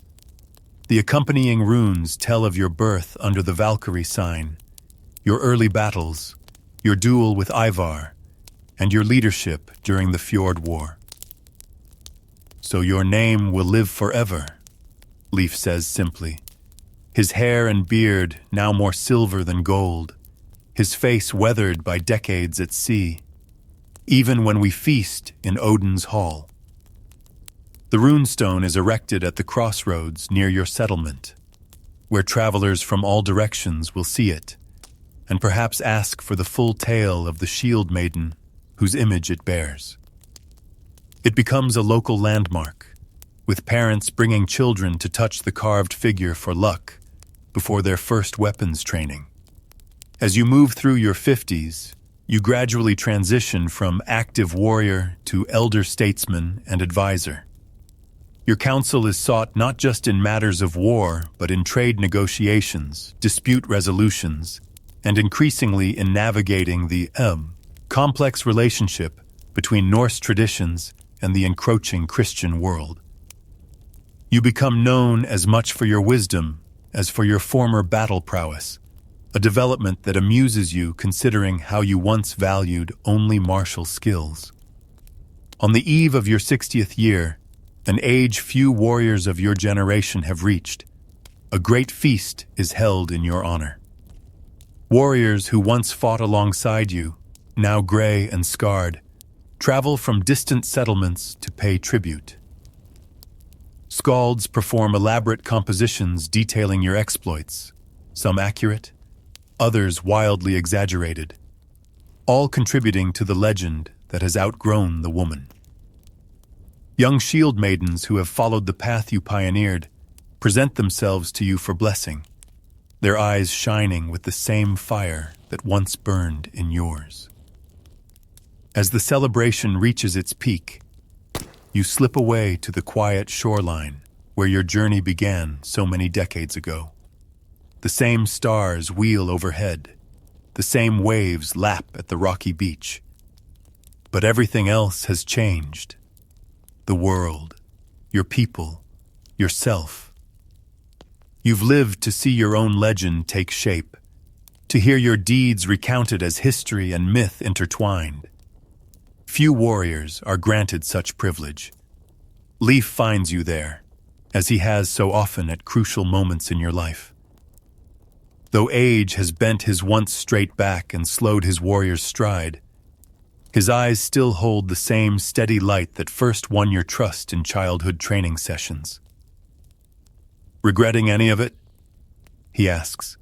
The accompanying runes tell of your birth under the Valkyrie sign, your early battles, your duel with Ivar, and your leadership during the Fjord War. So your name will live forever, Leif says simply, his hair and beard now more silver than gold, his face weathered by decades at sea, even when we feast in Odin's hall. The runestone is erected at the crossroads near your settlement, where travelers from all directions will see it, and perhaps ask for the full tale of the shield maiden whose image it bears. It becomes a local landmark, with parents bringing children to touch the carved figure for luck before their first weapons training. As you move through your 50s, you gradually transition from active warrior to elder statesman and advisor. Your counsel is sought not just in matters of war, but in trade negotiations, dispute resolutions, and increasingly in navigating the complex relationship between Norse traditions and the encroaching Christian world. You become known as much for your wisdom as for your former battle prowess, a development that amuses you considering how you once valued only martial skills. On the eve of your 60th year, an age few warriors of your generation have reached, a great feast is held in your honor. Warriors who once fought alongside you, now gray and scarred, travel from distant settlements to pay tribute. Skalds perform elaborate compositions detailing your exploits, some accurate, others wildly exaggerated, all contributing to the legend that has outgrown the woman. Young shield maidens who have followed the path you pioneered present themselves to you for blessing, their eyes shining with the same fire that once burned in yours. As the celebration reaches its peak, you slip away to the quiet shoreline where your journey began so many decades ago. The same stars wheel overhead, the same waves lap at the rocky beach. But everything else has changed. The world, your people, yourself. You've lived to see your own legend take shape, to hear your deeds recounted as history and myth intertwined. Few warriors are granted such privilege. Leif finds you there, as he has so often at crucial moments in your life. Though age has bent his once straight back and slowed his warrior's stride, his eyes still hold the same steady light that first won your trust in childhood training sessions. Regretting any of it? he asks,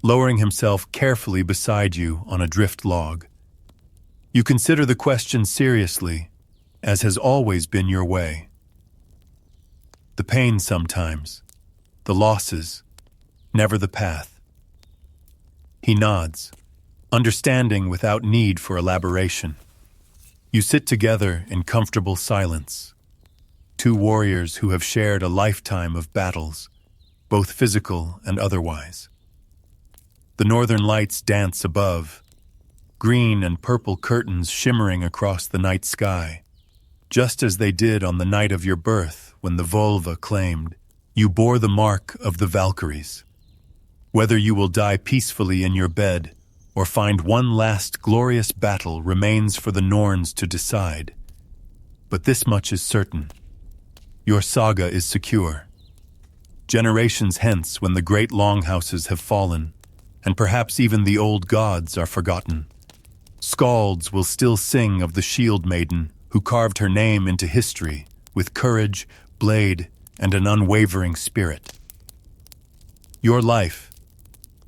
lowering himself carefully beside you on a drift log. You consider the question seriously, as has always been your way. The pain sometimes, the losses, never the path. He nods, understanding without need for elaboration. You sit together in comfortable silence, two warriors who have shared a lifetime of battles, both physical and otherwise. The northern lights dance above, green and purple curtains shimmering across the night sky, just as they did on the night of your birth when the Volva claimed you bore the mark of the Valkyries. Whether you will die peacefully in your bed or find one last glorious battle remains for the Norns to decide. But this much is certain. Your saga is secure. Generations hence, when the great Longhouses have fallen, and perhaps even the old gods are forgotten, skalds will still sing of the Shield Maiden who carved her name into history with courage, blade, and an unwavering spirit. Your life,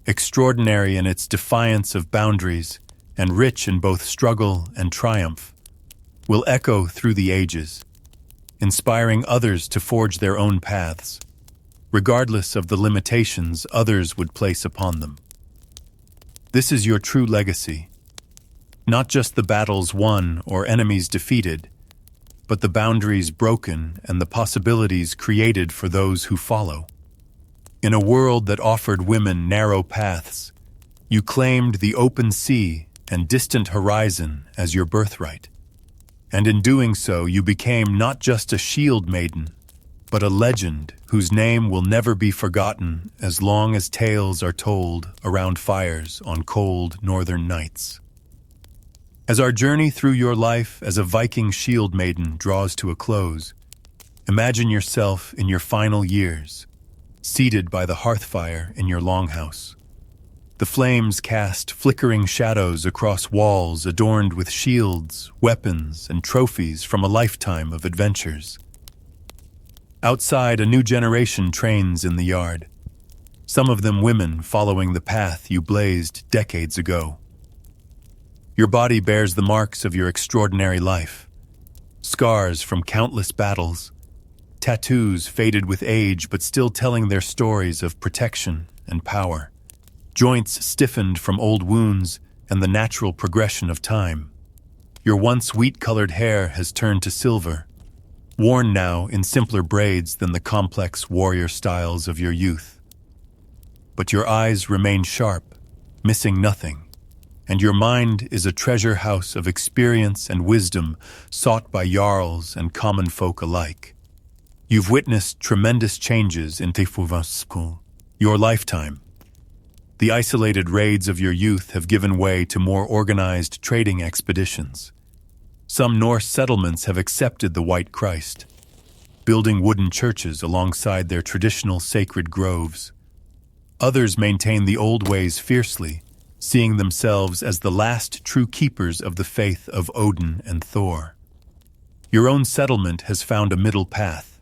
extraordinary in its defiance of boundaries and rich in both struggle and triumph, will echo through the ages, inspiring others to forge their own paths, regardless of the limitations others would place upon them. This is your true legacy, not just the battles won or enemies defeated, but the boundaries broken and the possibilities created for those who follow. In a world that offered women narrow paths, you claimed the open sea and distant horizon as your birthright. And in doing so, you became not just a shield maiden, but a legend whose name will never be forgotten as long as tales are told around fires on cold northern nights. As our journey through your life as a Viking shield maiden draws to a close, imagine yourself in your final years, seated by the hearthfire in your longhouse. The flames cast flickering shadows across walls adorned with shields, weapons, and trophies from a lifetime of adventures. Outside, a new generation trains in the yard, some of them women following the path you blazed decades ago. Your body bears the marks of your extraordinary life, scars from countless battles, tattoos faded with age but still telling their stories of protection and power, joints stiffened from old wounds and the natural progression of time. Your once wheat-colored hair has turned to silver, worn now in simpler braids than the complex warrior styles of your youth. But your eyes remain sharp, missing nothing, and your mind is a treasure house of experience and wisdom sought by jarls and common folk alike. You've witnessed tremendous changes in Typhon, your lifetime. The isolated raids of your youth have given way to more organized trading expeditions. Some Norse settlements have accepted the White Christ, building wooden churches alongside their traditional sacred groves. Others maintain the old ways fiercely, seeing themselves as the last true keepers of the faith of Odin and Thor. Your own settlement has found a middle path,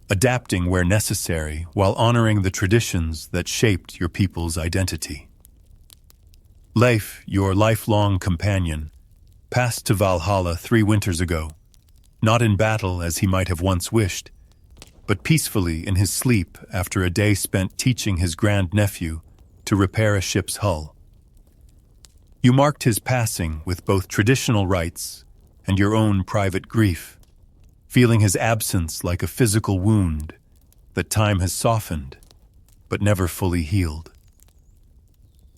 adapting where necessary while honoring the traditions that shaped your people's identity. Leif, your lifelong companion, passed to Valhalla 3 winters ago, not in battle as he might have once wished, but peacefully in his sleep after a day spent teaching his grandnephew to repair a ship's hull. You marked his passing with both traditional rites and your own private grief, feeling his absence like a physical wound that time has softened but never fully healed.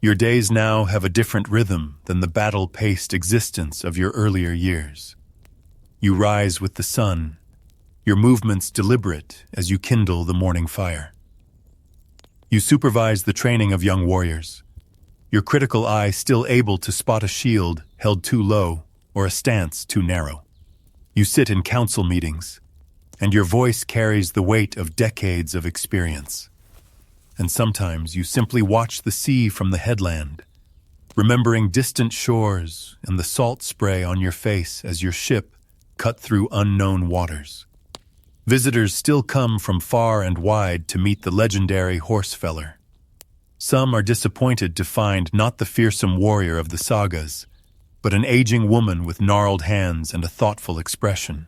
Your days now have a different rhythm than the battle-paced existence of your earlier years. You rise with the sun, your movements deliberate as you kindle the morning fire. You supervise the training of young warriors, your critical eye still able to spot a shield held too low or a stance too narrow. You sit in council meetings, and your voice carries the weight of decades of experience. And sometimes you simply watch the sea from the headland, remembering distant shores and the salt spray on your face as your ship cut through unknown waters. Visitors still come from far and wide to meet the legendary Horsefeller, Some are disappointed to find not the fearsome warrior of the sagas, but an aging woman with gnarled hands and a thoughtful expression.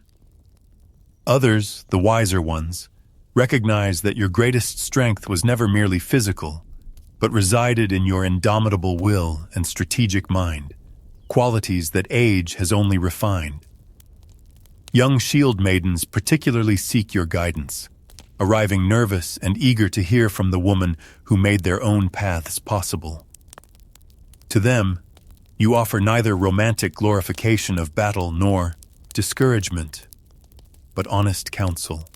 Others, the wiser ones, recognize that your greatest strength was never merely physical, but resided in your indomitable will and strategic mind, qualities that age has only refined. Young shield maidens particularly seek your guidance, arriving nervous and eager to hear from the woman who made their own paths possible. To them, you offer neither romantic glorification of battle nor discouragement, but honest counsel.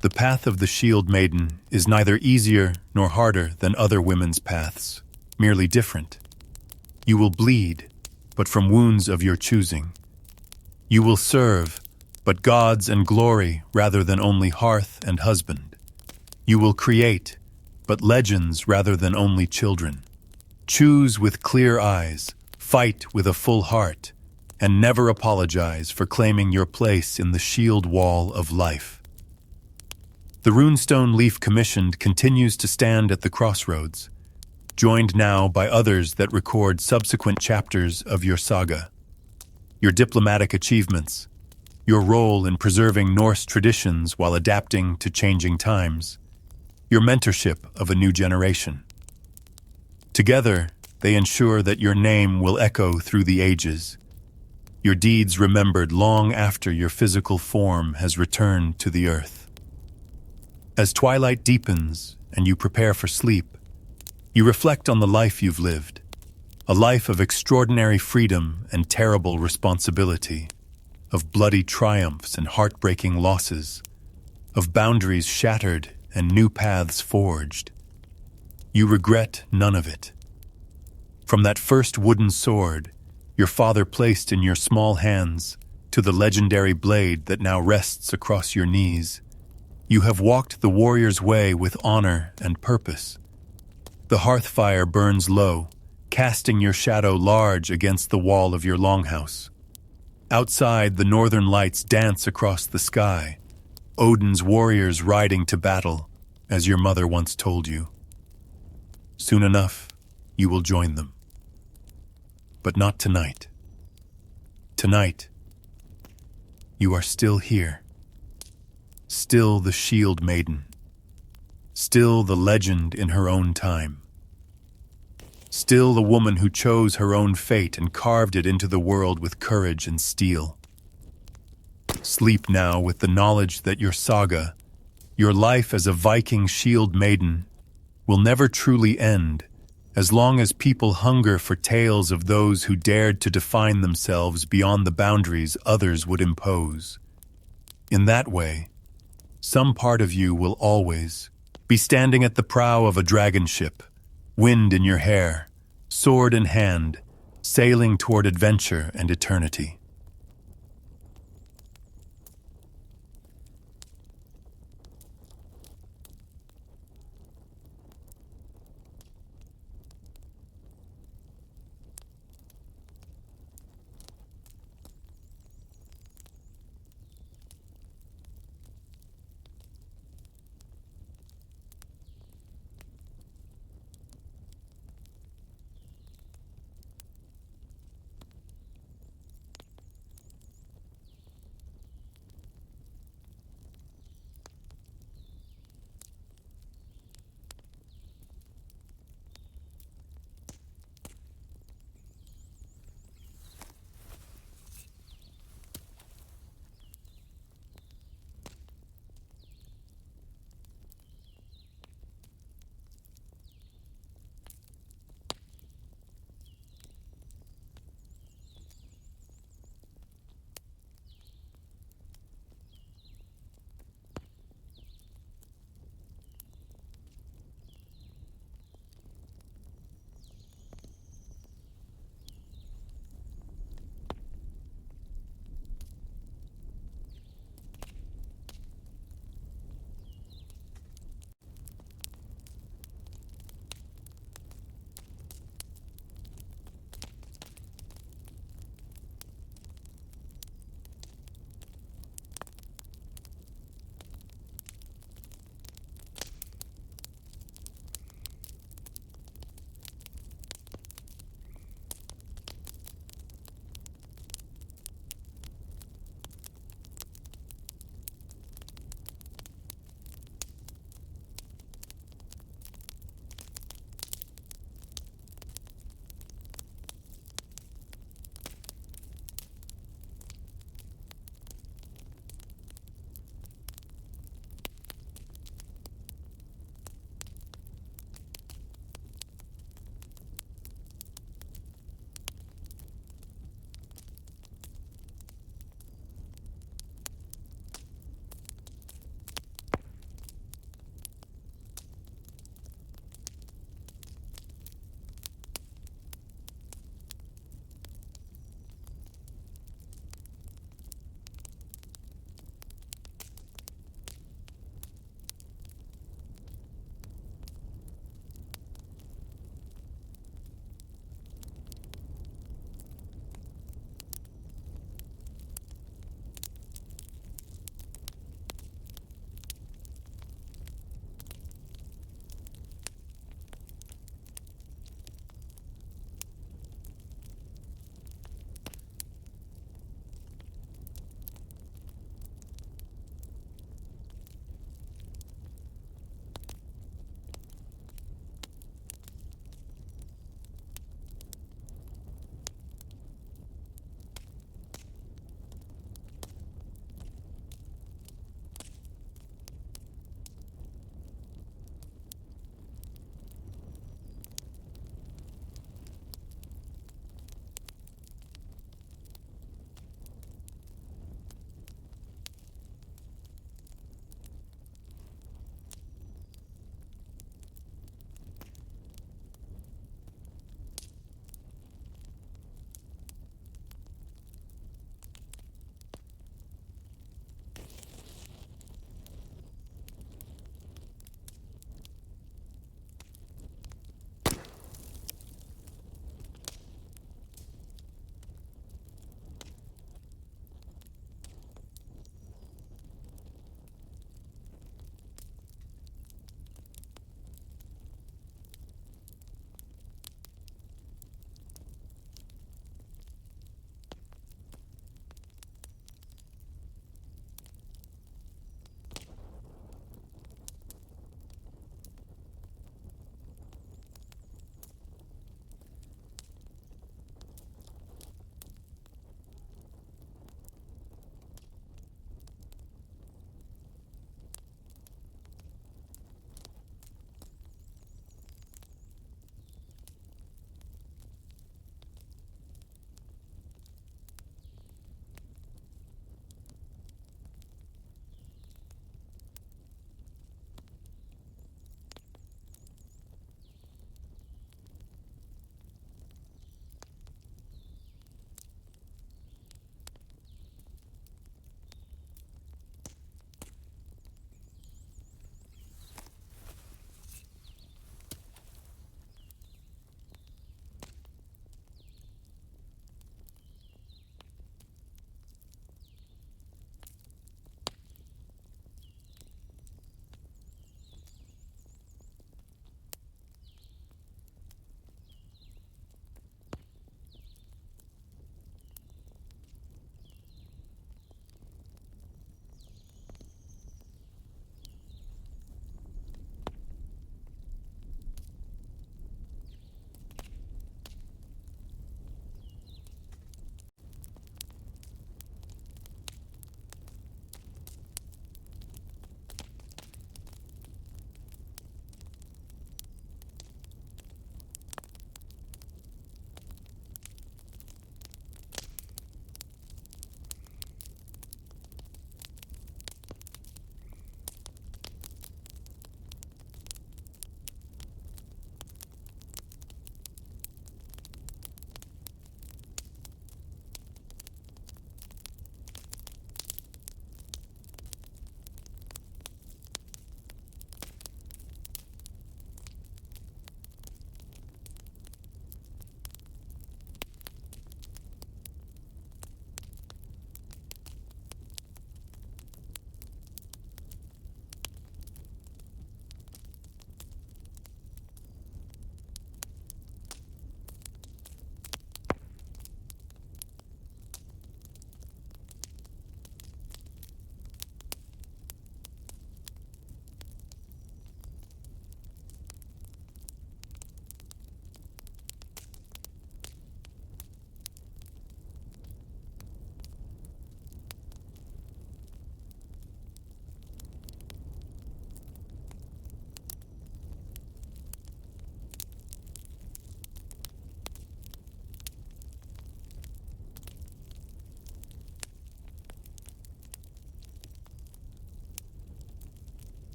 The path of the shield maiden is neither easier nor harder than other women's paths, merely different. You will bleed, but from wounds of your choosing. You will serve, but gods and glory rather than only hearth and husband. You will create, but legends rather than only children. Choose with clear eyes, fight with a full heart, and never apologize for claiming your place in the shield wall of life. The runestone leaf commissioned continues to stand at the crossroads, joined now by others that record subsequent chapters of your saga. Your diplomatic achievements, your role in preserving Norse traditions while adapting to changing times, your mentorship of a new generation. Together, they ensure that your name will echo through the ages, your deeds remembered long after your physical form has returned to the earth. As twilight deepens and you prepare for sleep, you reflect on the life you've lived, a life of extraordinary freedom and terrible responsibility, of bloody triumphs and heartbreaking losses, of boundaries shattered and new paths forged. You regret none of it. From that first wooden sword your father placed in your small hands to the legendary blade that now rests across your knees, you have walked the warrior's way with honor and purpose. The hearth fire burns low, casting your shadow large against the wall of your longhouse. Outside, the northern lights dance across the sky, Odin's warriors riding to battle, as your mother once told you. Soon enough, you will join them. But not tonight. Tonight, you are still here. Still the shield maiden. Still the legend in her own time. Still the woman who chose her own fate and carved it into the world with courage and steel. Sleep now with the knowledge that your saga, your life as a Viking shield maiden, will never truly end, as long as people hunger for tales of those who dared to define themselves beyond the boundaries others would impose. In that way, some part of you will always be standing at the prow of a dragon ship, wind in your hair, sword in hand, sailing toward adventure and eternity.